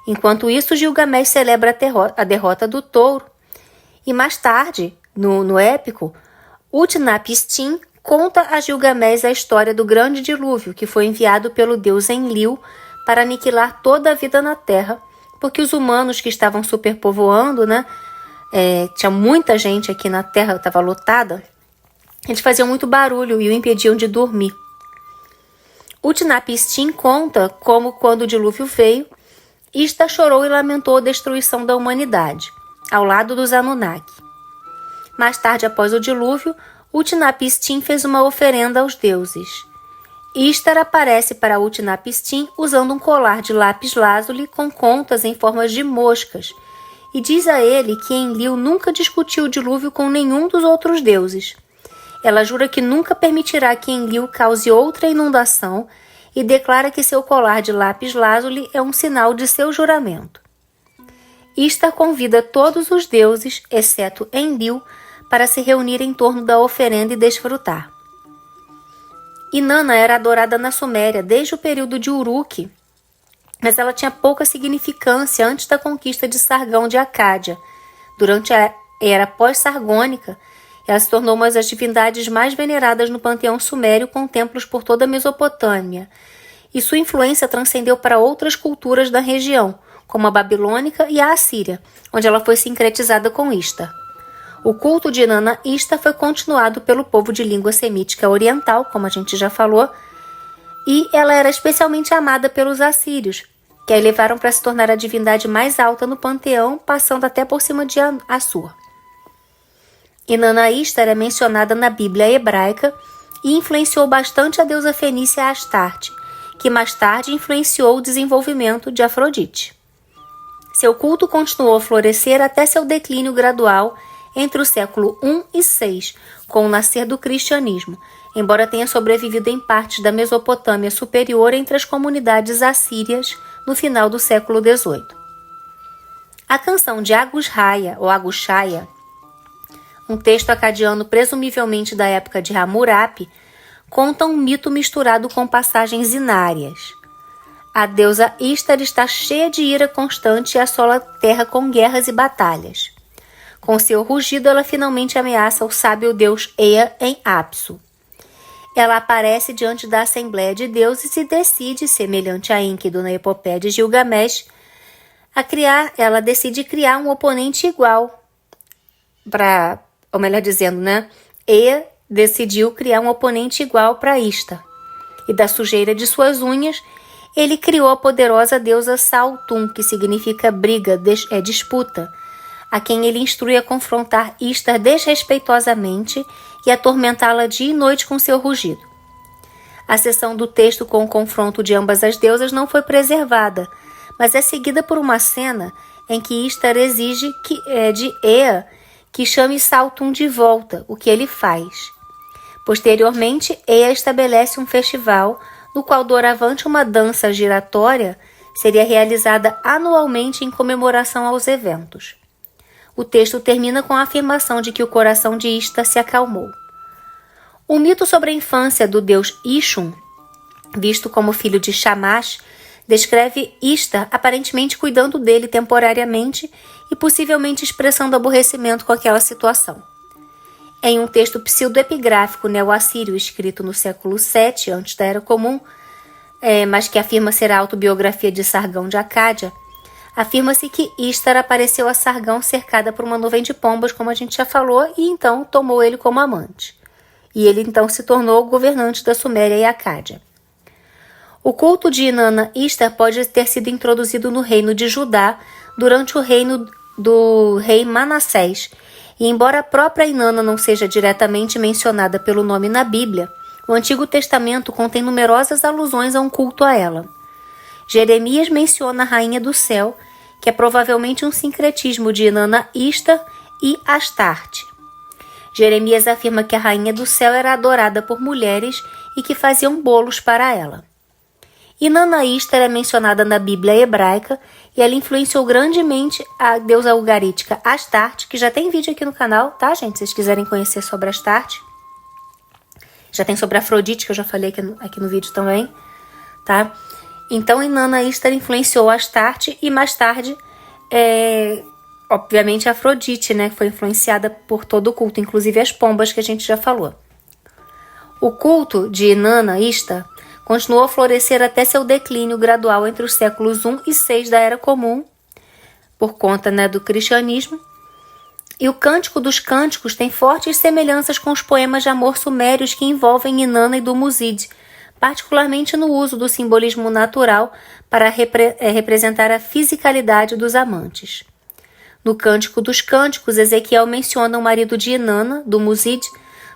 Enquanto isso, Gilgamesh celebra a derrota do touro. E mais tarde, no épico, Utnapishtim conta a Gilgamesh a história do grande dilúvio que foi enviado pelo deus Enlil para aniquilar toda a vida na Terra, porque os humanos que estavam superpovoando, tinha muita gente aqui na Terra, estava lotada, eles faziam muito barulho e o impediam de dormir. Utnapishtim conta como, quando o dilúvio veio, Ishtar chorou e lamentou a destruição da humanidade, ao lado dos Anunnaki. Mais tarde, após o dilúvio, Utnapishtim fez uma oferenda aos deuses. Ishtar aparece para Utnapishtim usando um colar de lápis-lazuli com contas em formas de moscas e diz a ele que Enlil nunca discutiu o dilúvio com nenhum dos outros deuses. Ela jura que nunca permitirá que Enlil cause outra inundação e declara que seu colar de lápis-lazuli é um sinal de seu juramento. Ishtar convida todos os deuses, exceto Enlil, para se reunir em torno da oferenda e desfrutar. Inanna era adorada na Suméria desde o período de Uruk, mas ela tinha pouca significância antes da conquista de Sargão de Acádia. Durante a era pós-sargônica, ela se tornou uma das divindades mais veneradas no panteão sumério, com templos por toda a Mesopotâmia, e sua influência transcendeu para outras culturas da região, como a babilônica e a assíria, onde ela foi sincretizada com Ishtar. O culto de Inanna Ishtar foi continuado pelo povo de língua semítica oriental, como a gente já falou, e ela era especialmente amada pelos assírios, que a levaram para se tornar a divindade mais alta no panteão, passando até por cima de Assur. Inanna Ishtar é mencionada na Bíblia hebraica e influenciou bastante a deusa fenícia Astarte, que mais tarde influenciou o desenvolvimento de Afrodite. Seu culto continuou a florescer até seu declínio gradual entre o século I e VI, com o nascer do cristianismo, embora tenha sobrevivido em partes da Mesopotâmia superior entre as comunidades assírias no final do século XVIII. A canção de Agus-Raya, ou Agushaya, um texto acadiano presumivelmente da época de Hammurapi, conta um mito misturado com passagens inárias. A deusa Ishtar está cheia de ira constante e assola a terra com guerras e batalhas. Com seu rugido, ela finalmente ameaça o sábio deus Ea em Apsu. Ela aparece diante da Assembleia de Deuses e decide, semelhante a Enkidu na epopeia de Gilgamesh, ela decide criar um oponente igual ou melhor dizendo, Ea decidiu criar um oponente igual para Ishtar. E da sujeira de suas unhas, ele criou a poderosa deusa Saltun, que significa briga, disputa, a quem ele instrui a confrontar Ishtar desrespeitosamente e atormentá-la dia e noite com seu rugido. A seção do texto com o confronto de ambas as deusas não foi preservada, mas é seguida por uma cena em que Ishtar exige de Ea que chame Saltun de volta, o que ele faz. Posteriormente, Ea estabelece um festival no qual, doravante, uma dança giratória seria realizada anualmente em comemoração aos eventos. O texto termina com a afirmação de que o coração de Ishtar se acalmou. O mito sobre a infância do deus Ishun, visto como filho de Shamash, descreve Ishtar aparentemente cuidando dele temporariamente e possivelmente expressando aborrecimento com aquela situação. Em um texto pseudoepigráfico neo-assírio escrito no século VII, antes da Era Comum, mas que afirma ser a autobiografia de Sargão de Acádia, afirma-se que Ishtar apareceu a Sargão cercada por uma nuvem de pombas, como a gente já falou, e então tomou ele como amante. E ele então se tornou governante da Suméria e Acádia. O culto de Inanna Ishtar pode ter sido introduzido no reino de Judá durante o reino do rei Manassés, e embora a própria Inanna não seja diretamente mencionada pelo nome na Bíblia, o Antigo Testamento contém numerosas alusões a um culto a ela. Jeremias menciona a Rainha do Céu, que é provavelmente um sincretismo de Inanna Ishtar e Astarte. Jeremias afirma que a Rainha do Céu era adorada por mulheres e que faziam bolos para ela. Inanna Ishtar é mencionada na Bíblia hebraica e ela influenciou grandemente a deusa ugarítica Astarte, que já tem vídeo aqui no canal, tá, gente? Se vocês quiserem conhecer sobre Astarte. Já tem sobre Afrodite, que eu já falei aqui no vídeo também, tá? Então, Inanna Ishtar influenciou Astarte e mais tarde, obviamente, Afrodite, né? Que foi influenciada por todo o culto, inclusive as pombas que a gente já falou. O culto de Inanna Ishtar continuou a florescer até seu declínio gradual entre os séculos I e VI da Era Comum, por conta, do cristianismo. E o Cântico dos Cânticos tem fortes semelhanças com os poemas de amor sumérios que envolvem Inanna e Dumuzid, particularmente no uso do simbolismo natural para representar a fisicalidade dos amantes. No Cântico dos Cânticos, Ezequiel menciona o marido de Inanna, Dumuzid,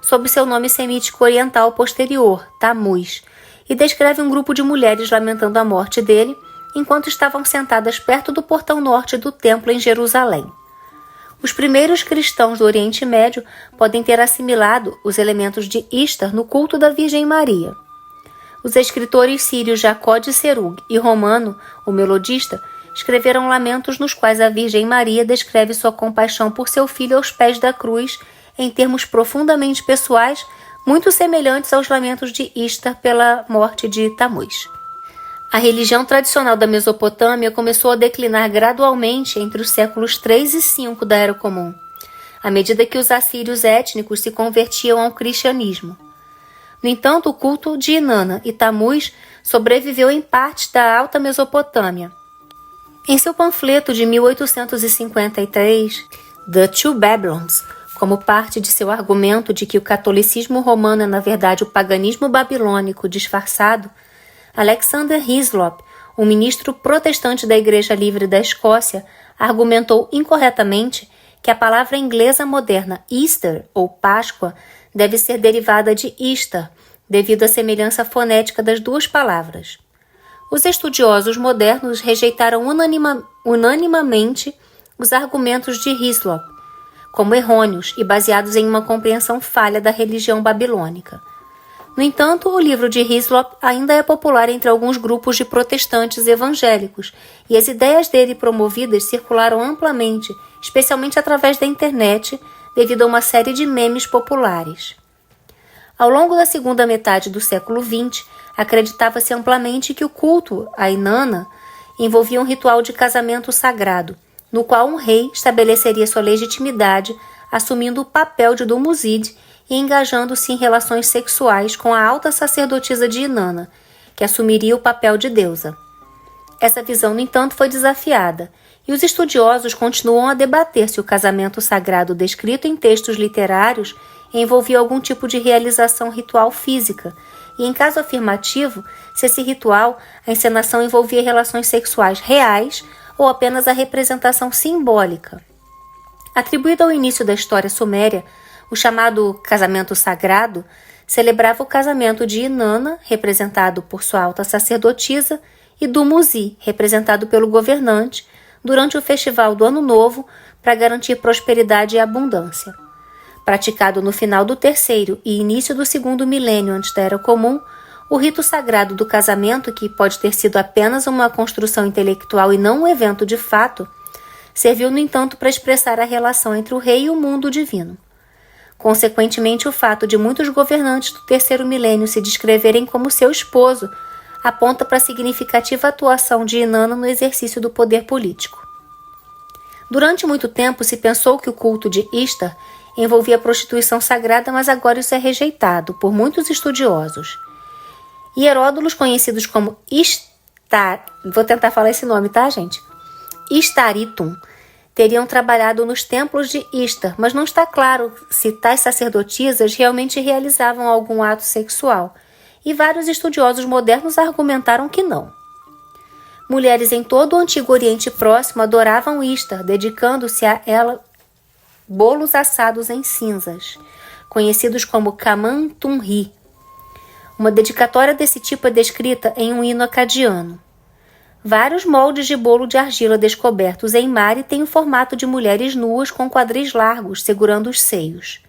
sob seu nome semítico oriental posterior, Tamuz, e descreve um grupo de mulheres lamentando a morte dele, enquanto estavam sentadas perto do portão norte do templo em Jerusalém. Os primeiros cristãos do Oriente Médio podem ter assimilado os elementos de Ishtar no culto da Virgem Maria. Os escritores sírios Jacó de Serug e Romano, o melodista, escreveram lamentos nos quais a Virgem Maria descreve sua compaixão por seu filho aos pés da cruz em termos profundamente pessoais, muito semelhantes aos lamentos de Ishtar pela morte de Tamuz. A religião tradicional da Mesopotâmia começou a declinar gradualmente entre os séculos 3 e 5 da Era Comum, à medida que os assírios étnicos se convertiam ao cristianismo. No entanto, o culto de Inanna e Tamuz sobreviveu em partes da Alta Mesopotâmia. Em seu panfleto de 1853, The Two Babylons, como parte de seu argumento de que o catolicismo romano é na verdade o paganismo babilônico disfarçado, Alexander Hislop, um ministro protestante da Igreja Livre da Escócia, argumentou incorretamente que a palavra inglesa moderna Easter, ou Páscoa, deve ser derivada de Ishtar, devido à semelhança fonética das duas palavras. Os estudiosos modernos rejeitaram unanimemente os argumentos de Hislop, como errôneos e baseados em uma compreensão falha da religião babilônica. No entanto, o livro de Hislop ainda é popular entre alguns grupos de protestantes evangélicos, e as ideias dele promovidas circularam amplamente, especialmente através da internet, devido a uma série de memes populares. Ao longo da segunda metade do século XX, acreditava-se amplamente que o culto a Inanna envolvia um ritual de casamento sagrado, no qual um rei estabeleceria sua legitimidade, assumindo o papel de Dumuzid e engajando-se em relações sexuais com a alta sacerdotisa de Inanna, que assumiria o papel de deusa. Essa visão, no entanto, foi desafiada, e os estudiosos continuam a debater se o casamento sagrado descrito em textos literários envolvia algum tipo de realização ritual física, e, em caso afirmativo, se esse ritual, a encenação envolvia relações sexuais reais ou apenas a representação simbólica. Atribuído ao início da história suméria, o chamado casamento sagrado celebrava o casamento de Inanna, representado por sua alta sacerdotisa, e Dumuzi, representado pelo governante, durante o festival do Ano Novo para garantir prosperidade e abundância. Praticado no final do terceiro e início do segundo milênio antes da Era Comum, o rito sagrado do casamento, que pode ter sido apenas uma construção intelectual e não um evento de fato, serviu, no entanto, para expressar a relação entre o rei e o mundo divino. Consequentemente, o fato de muitos governantes do terceiro milênio se descreverem como seu esposo aponta para a significativa atuação de Inanna no exercício do poder político. Durante muito tempo se pensou que o culto de Ishtar envolvia prostituição sagrada, mas agora isso é rejeitado por muitos estudiosos. Hieródulos conhecidos como vou tentar falar esse nome, tá, gente? Istaritum, teriam trabalhado nos templos de Ishtar, mas não está claro se tais sacerdotisas realmente realizavam algum ato sexual, e vários estudiosos modernos argumentaram que não. Mulheres em todo o Antigo Oriente Próximo adoravam Ishtar, dedicando-se a ela bolos assados em cinzas, conhecidos como Kaman Tumri. Uma dedicatória desse tipo é descrita em um hino acadiano. Vários moldes de bolo de argila descobertos em Mari têm o formato de mulheres nuas com quadris largos segurando os seios.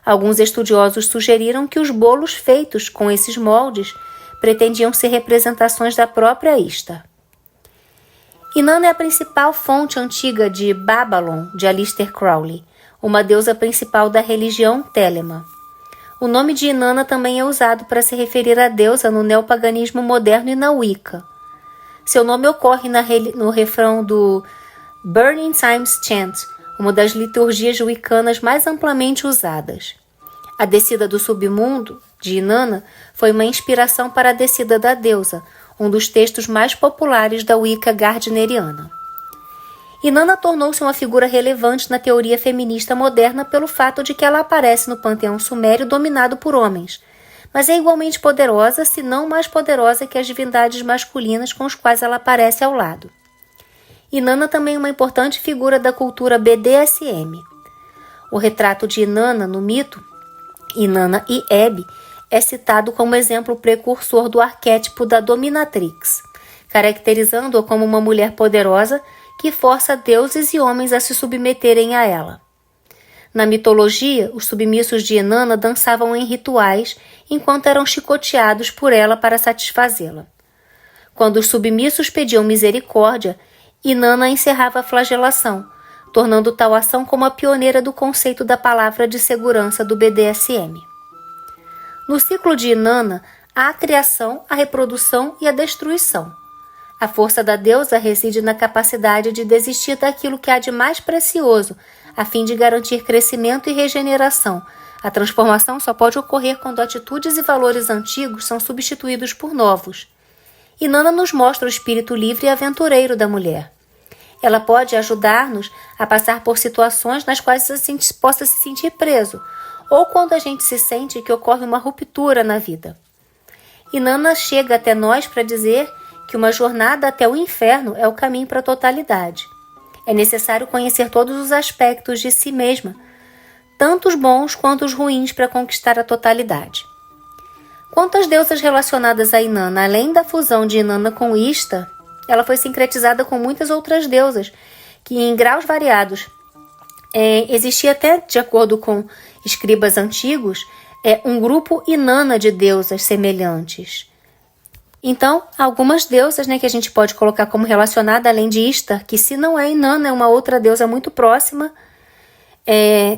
Alguns estudiosos sugeriram que os bolos feitos com esses moldes pretendiam ser representações da própria Ishtar. Inanna é a principal fonte antiga de Babylon, de Aleister Crowley, uma deusa principal da religião Telema. O nome de Inanna também é usado para se referir à deusa no neopaganismo moderno e na Wicca. Seu nome ocorre no refrão do Burning Times Chant, uma das liturgias wiccanas mais amplamente usadas. A descida do submundo, de Inanna, foi uma inspiração para a descida da deusa, um dos textos mais populares da Wicca gardneriana. Inanna tornou-se uma figura relevante na teoria feminista moderna pelo fato de que ela aparece no panteão sumério dominado por homens, mas é igualmente poderosa, se não mais poderosa que as divindades masculinas com os quais ela aparece ao lado. Inanna também é uma importante figura da cultura BDSM. O retrato de Inanna no mito, Inanna e Hebe, é citado como exemplo precursor do arquétipo da dominatrix, caracterizando-a como uma mulher poderosa que força deuses e homens a se submeterem a ela. Na mitologia, os submissos de Inanna dançavam em rituais enquanto eram chicoteados por ela para satisfazê-la. Quando os submissos pediam misericórdia, Inanna encerrava a flagelação, tornando tal ação como a pioneira do conceito da palavra de segurança do BDSM. No ciclo de Inanna, há a criação, a reprodução e a destruição. A força da deusa reside na capacidade de desistir daquilo que há de mais precioso, a fim de garantir crescimento e regeneração. A transformação só pode ocorrer quando atitudes e valores antigos são substituídos por novos. Inanna nos mostra o espírito livre e aventureiro da mulher. Ela pode ajudar-nos a passar por situações nas quais a gente possa se sentir preso, ou quando a gente se sente que ocorre uma ruptura na vida. Inanna chega até nós para dizer que uma jornada até o inferno é o caminho para a totalidade. É necessário conhecer todos os aspectos de si mesma, tanto os bons quanto os ruins, para conquistar a totalidade. Quanto às deusas relacionadas a Inanna, além da fusão de Inanna com Ishtar, ela foi sincretizada com muitas outras deusas, que em graus variados. Existia até, de acordo com escribas antigos, um grupo Inanna de deusas semelhantes. Então, algumas deusas, que a gente pode colocar como relacionada, além de Ishtar, que se não é Inanna, é uma outra deusa muito próxima,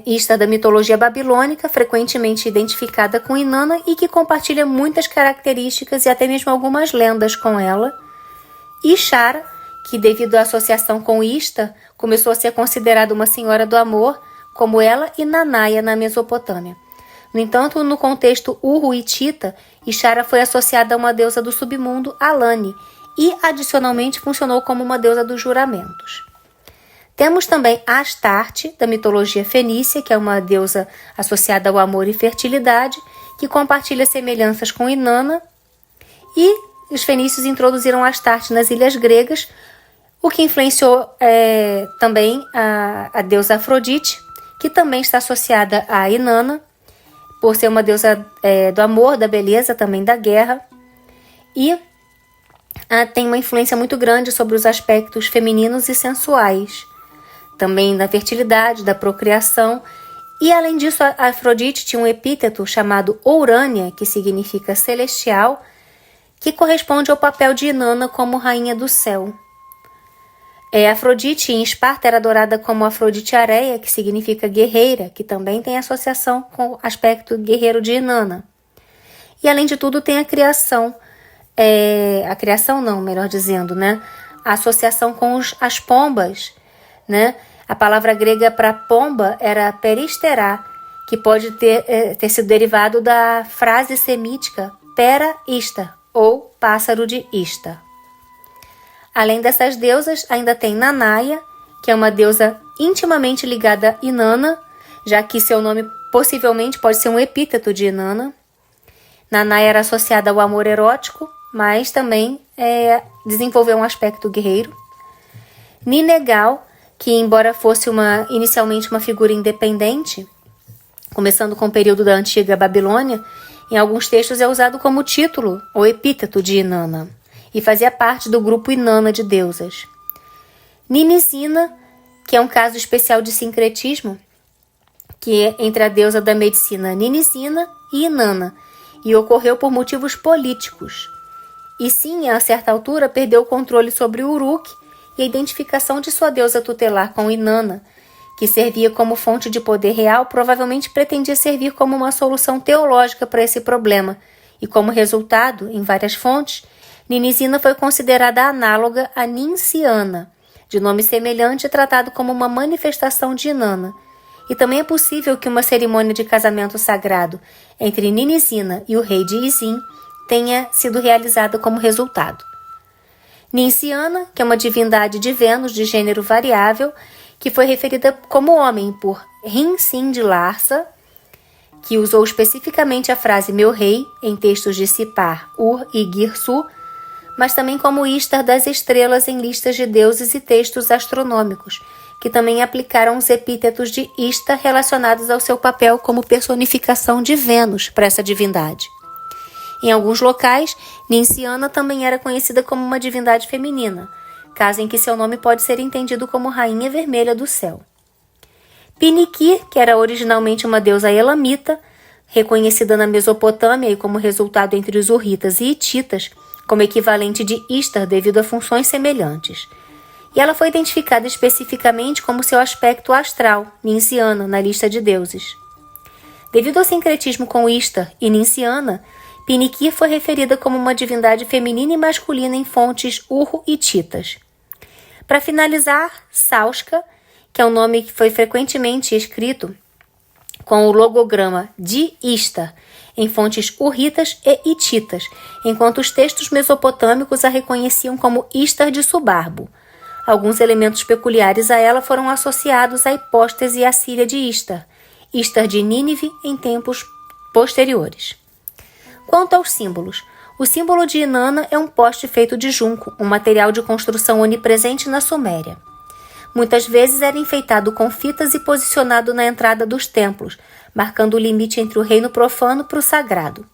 Ishtar da mitologia babilônica, frequentemente identificada com Inanna e que compartilha muitas características e até mesmo algumas lendas com ela. E Shara, que devido à associação com Ishtar, começou a ser considerada uma senhora do amor, como ela e Nanaya na Mesopotâmia. No entanto, no contexto Uru-hitita, Ishara foi associada a uma deusa do submundo, Alani, e adicionalmente funcionou como uma deusa dos juramentos. Temos também Astarte, da mitologia fenícia, que é uma deusa associada ao amor e fertilidade, que compartilha semelhanças com Inanna, e os fenícios introduziram Astarte nas ilhas gregas, o que influenciou também a deusa Afrodite, que também está associada a Inanna, por ser uma deusa do amor, da beleza, também da guerra, e tem uma influência muito grande sobre os aspectos femininos e sensuais, também da fertilidade, da procriação, e além disso a Afrodite tinha um epíteto chamado Ourânia, que significa celestial, que corresponde ao papel de Inanna como rainha do céu. Afrodite em Esparta era adorada como Afrodite Areia, que significa guerreira, que também tem associação com o aspecto guerreiro de Inanna. E além de tudo tem a criação, a associação com as pombas, A palavra grega para pomba era peristerá, que pode ter sido derivado da frase semítica pera Ishtar, ou pássaro de Ishtar. Além dessas deusas, ainda tem Nanaya, que é uma deusa intimamente ligada a Inanna, já que seu nome possivelmente pode ser um epíteto de Inanna. Nanaya era associada ao amor erótico, mas também desenvolveu um aspecto guerreiro. Ninegal, que embora fosse inicialmente uma figura independente, começando com o período da antiga Babilônia, em alguns textos é usado como título ou epíteto de Inanna, e fazia parte do grupo Inanna de deusas. Ninisina, que é um caso especial de sincretismo, que é entre a deusa da medicina Ninisina e Inanna, e ocorreu por motivos políticos. E sim, a certa altura, perdeu o controle sobre o Uruk e a identificação de sua deusa tutelar com Inanna, que servia como fonte de poder real, provavelmente pretendia servir como uma solução teológica para esse problema, e como resultado, em várias fontes, Ninisina foi considerada análoga a Ninciana, de nome semelhante tratado como uma manifestação de Inanna. E também é possível que uma cerimônia de casamento sagrado entre Ninisina e o rei de Izim tenha sido realizada como resultado. Ninciana, que é uma divindade de Vênus de gênero variável, que foi referida como homem por Rinsin de Larsa, que usou especificamente a frase meu rei em textos de Sipar, Ur e Girsu, mas também como Ishtar das estrelas em listas de deuses e textos astronômicos, que também aplicaram os epítetos de Ishtar relacionados ao seu papel como personificação de Vênus para essa divindade. Em alguns locais, Ninciana também era conhecida como uma divindade feminina, caso em que seu nome pode ser entendido como Rainha Vermelha do Céu. Piniquir, que era originalmente uma deusa elamita, reconhecida na Mesopotâmia e como resultado entre os hurritas e hititas, como equivalente de Ishtar devido a funções semelhantes. E ela foi identificada especificamente como seu aspecto astral, Ninciana, na lista de deuses. Devido ao sincretismo com Ishtar e Ninciana, Piniquir foi referida como uma divindade feminina e masculina em fontes Urro e Titas. Para finalizar, Saushka, que é um nome que foi frequentemente escrito com o logograma de Ishtar em fontes urritas e hititas, enquanto os textos mesopotâmicos a reconheciam como Ishtar de Subarbo. Alguns elementos peculiares a ela foram associados à hipóstase assíria de Ishtar, Ishtar de Nínive em tempos posteriores. Quanto aos símbolos, o símbolo de Inanna é um poste feito de junco, um material de construção onipresente na Suméria. Muitas vezes era enfeitado com fitas e posicionado na entrada dos templos, marcando o limite entre o reino profano para o sagrado.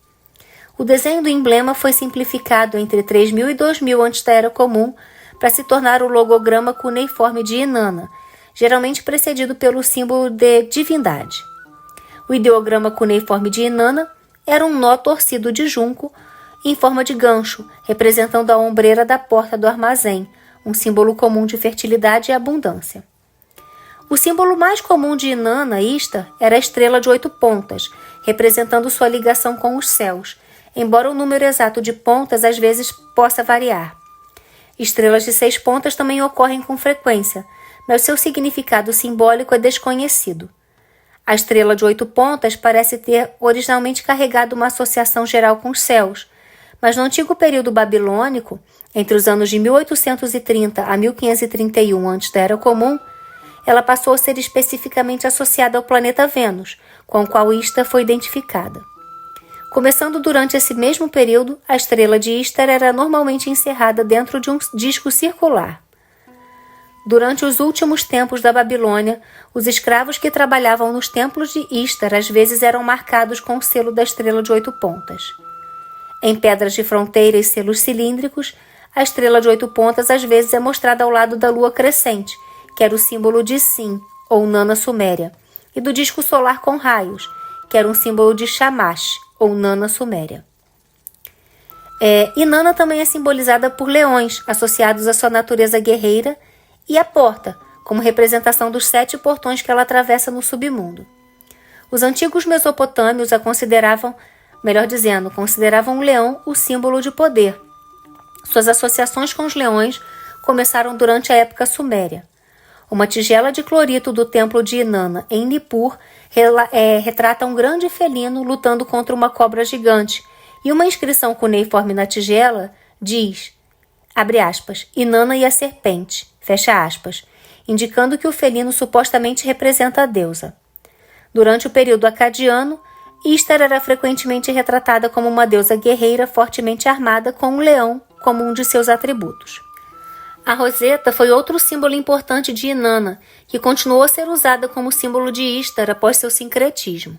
O desenho do emblema foi simplificado entre 3000 e 2000 antes da Era Comum para se tornar o logograma cuneiforme de Inanna, geralmente precedido pelo símbolo de divindade. O ideograma cuneiforme de Inanna era um nó torcido de junco em forma de gancho, representando a ombreira da porta do armazém, um símbolo comum de fertilidade e abundância. O símbolo mais comum de Inanna, Ishtar, era a estrela de 8 pontas, representando sua ligação com os céus, embora o número exato de pontas às vezes possa variar. Estrelas de 6 pontas também ocorrem com frequência, mas seu significado simbólico é desconhecido. A estrela de 8 pontas parece ter originalmente carregado uma associação geral com os céus, mas no antigo período babilônico, entre os anos de 1830 a 1531 a.C., ela passou a ser especificamente associada ao planeta Vênus, com o qual Ishtar foi identificada. Começando durante esse mesmo período, a estrela de Ishtar era normalmente encerrada dentro de um disco circular. Durante os últimos tempos da Babilônia, os escravos que trabalhavam nos templos de Ishtar às vezes eram marcados com o selo da estrela de 8 pontas. Em pedras de fronteira e selos cilíndricos, a estrela de 8 pontas às vezes é mostrada ao lado da lua crescente, que era o símbolo de Sin, ou Nana Suméria, e do disco solar com raios, que era um símbolo de Shamash, ou Nana Suméria. Inanna também é simbolizada por leões, associados à sua natureza guerreira, e a porta, como representação dos 7 portões que ela atravessa no submundo. Os antigos mesopotâmios a consideravam o leão o símbolo de poder. Suas associações com os leões começaram durante a época suméria. Uma tigela de clorito do templo de Inanna, em Nippur, retrata um grande felino lutando contra uma cobra gigante, e uma inscrição cuneiforme na tigela diz, abre aspas, Inanna e a serpente, fecha aspas, indicando que o felino supostamente representa a deusa. Durante o período acadiano, Ishtar era frequentemente retratada como uma deusa guerreira fortemente armada com um leão como um de seus atributos. A roseta foi outro símbolo importante de Inanna, que continuou a ser usada como símbolo de Ishtar após seu sincretismo.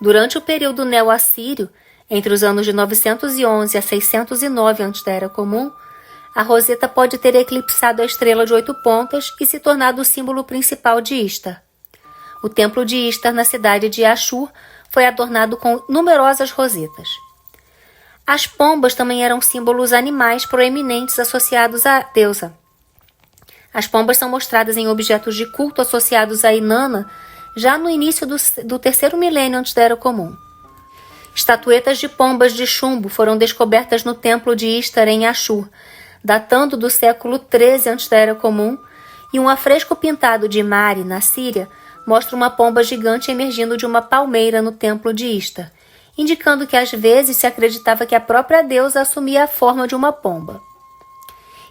Durante o período neo-assírio, entre os anos de 911 a 609 antes da Era Comum, a roseta pode ter eclipsado a estrela de 8 pontas e se tornado o símbolo principal de Ishtar. O templo de Ishtar na cidade de Ashur foi adornado com numerosas rosetas. As pombas também eram símbolos animais proeminentes associados à deusa. As pombas são mostradas em objetos de culto associados a Inanna já no início do terceiro milênio antes da Era Comum. Estatuetas de pombas de chumbo foram descobertas no templo de Ishtar em Ashur, datando do século XIII antes da Era Comum, e um afresco pintado de Mari, na Síria, mostra uma pomba gigante emergindo de uma palmeira no templo de Ishtar, indicando que às vezes se acreditava que a própria deusa assumia a forma de uma pomba.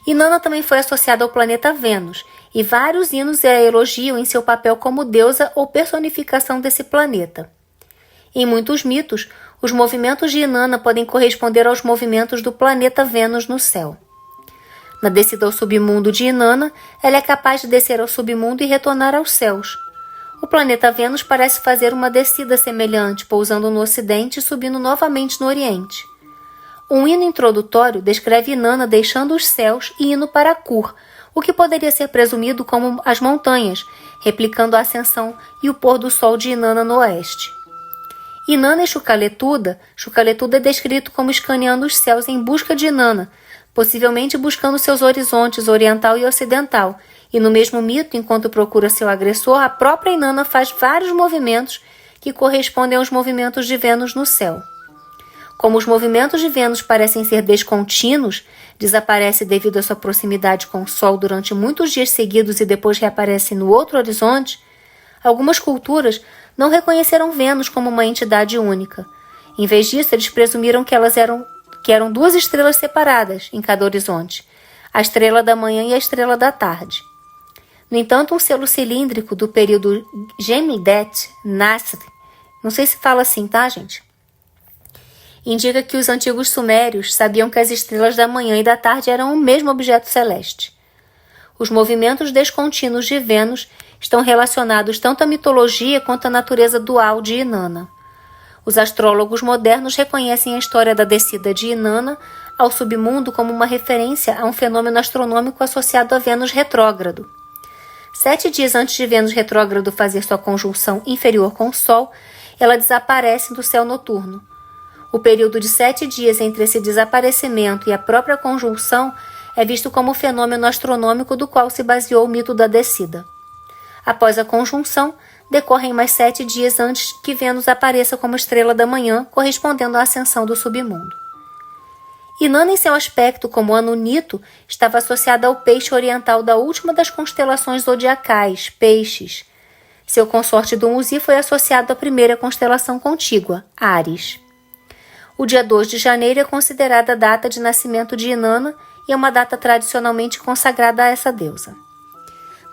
Inanna também foi associada ao planeta Vênus, e vários hinos a elogiam em seu papel como deusa ou personificação desse planeta. Em muitos mitos, os movimentos de Inanna podem corresponder aos movimentos do planeta Vênus no céu. Na descida ao submundo de Inanna, ela é capaz de descer ao submundo e retornar aos céus. O planeta Vênus parece fazer uma descida semelhante, pousando no ocidente e subindo novamente no oriente. Um hino introdutório descreve Inanna deixando os céus e indo para Kur, o que poderia ser presumido como as montanhas, replicando a ascensão e o pôr do sol de Inanna no oeste. Inanna e Shukaletuda é descrito como escaneando os céus em busca de Inanna, possivelmente buscando seus horizontes oriental e ocidental, e no mesmo mito, enquanto procura seu agressor, a própria Inanna faz vários movimentos que correspondem aos movimentos de Vênus no céu. Como os movimentos de Vênus parecem ser descontínuos, desaparece devido à sua proximidade com o Sol durante muitos dias seguidos e depois reaparece no outro horizonte, algumas culturas não reconheceram Vênus como uma entidade única. Em vez disso, eles presumiram que eram duas estrelas separadas em cada horizonte, a estrela da manhã e a estrela da tarde. No entanto, um selo cilíndrico do período Jemdet Nasr, não sei se fala assim, tá, gente? Indica que os antigos sumérios sabiam que as estrelas da manhã e da tarde eram o mesmo objeto celeste. Os movimentos descontínuos de Vênus estão relacionados tanto à mitologia quanto à natureza dual de Inanna. Os astrólogos modernos reconhecem a história da descida de Inanna ao submundo como uma referência a um fenômeno astronômico associado a Vênus retrógrado. 7 dias antes de Vênus retrógrado fazer sua conjunção inferior com o Sol, ela desaparece do céu noturno. O período de 7 dias entre esse desaparecimento e a própria conjunção é visto como o fenômeno astronômico do qual se baseou o mito da descida. Após a conjunção, decorrem mais 7 dias antes que Vênus apareça como estrela da manhã, correspondendo à ascensão do submundo. Inanna, em seu aspecto como Anunito, estava associada ao peixe oriental da última das constelações zodiacais, Peixes. Seu consorte Dumuzi foi associado à primeira constelação contígua, Áries. O dia 2 de janeiro é considerada a data de nascimento de Inanna e é uma data tradicionalmente consagrada a essa deusa.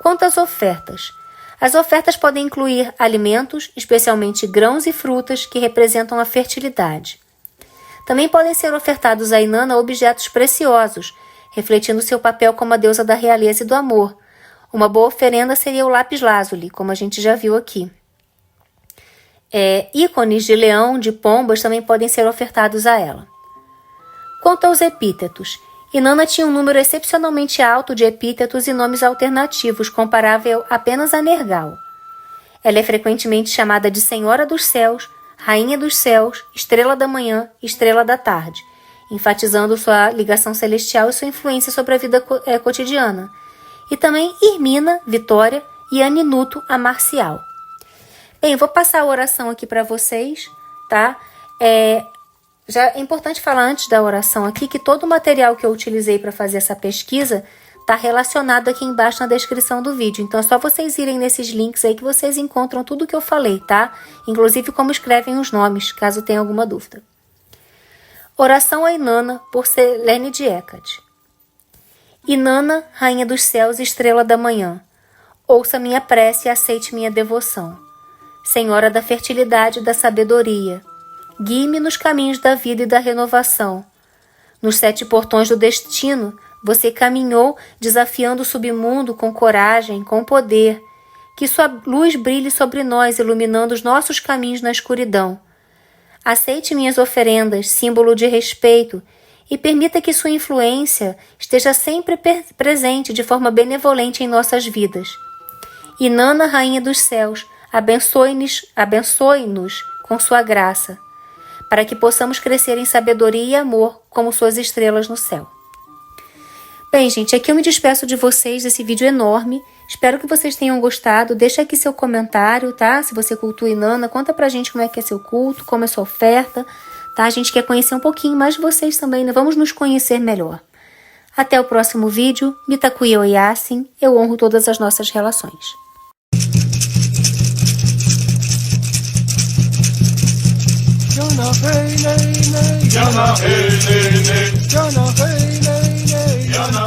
Quanto às ofertas, as ofertas podem incluir alimentos, especialmente grãos e frutas, que representam a fertilidade. Também podem ser ofertados a Inanna objetos preciosos, refletindo seu papel como a deusa da realeza e do amor. Uma boa oferenda seria o lápis lazuli, como a gente já viu aqui. Ícones de leão, de pombas também podem ser ofertados a ela. Quanto aos epítetos, Inanna tinha um número excepcionalmente alto de epítetos e nomes alternativos, comparável apenas a Nergal. Ela é frequentemente chamada de Senhora dos Céus, Rainha dos Céus, Estrela da Manhã e Estrela da Tarde, enfatizando sua ligação celestial e sua influência sobre a vida cotidiana. E também Irmina, Vitória, e Aninuto, a Marcial. Bem, vou passar a oração aqui para vocês, tá? Já é importante falar antes da oração aqui que todo o material que eu utilizei para fazer essa pesquisa está relacionado aqui embaixo na descrição do vídeo. Então é só vocês irem nesses links aí que vocês encontram tudo o que eu falei, tá? Inclusive como escrevem os nomes, caso tenha alguma dúvida. Oração a Inanna, por Selene de Hecate. Inanna, Rainha dos Céus e Estrela da Manhã, ouça minha prece e aceite minha devoção. Senhora da fertilidade e da sabedoria, guie-me nos caminhos da vida e da renovação. Nos 7 portões do destino, você caminhou desafiando o submundo com coragem, com poder. Que sua luz brilhe sobre nós, iluminando os nossos caminhos na escuridão. Aceite minhas oferendas, símbolo de respeito, e permita que sua influência esteja sempre presente de forma benevolente em nossas vidas. Inanna, Rainha dos Céus, abençoe-nos com sua graça, para que possamos crescer em sabedoria e amor como suas estrelas no céu. Bem, gente, aqui eu me despeço de vocês desse vídeo enorme. Espero que vocês tenham gostado. Deixa aqui seu comentário, tá? Se você cultua Inanna, conta pra gente como é que é seu culto, como é sua oferta, tá? A gente quer conhecer um pouquinho mais de vocês também, né? Vamos nos conhecer melhor. Até o próximo vídeo. Mitakuye Oyasin. Eu honro todas as nossas relações. Yana hey nay nay, Yana hey nay nay, Yana hey nay nay, Yana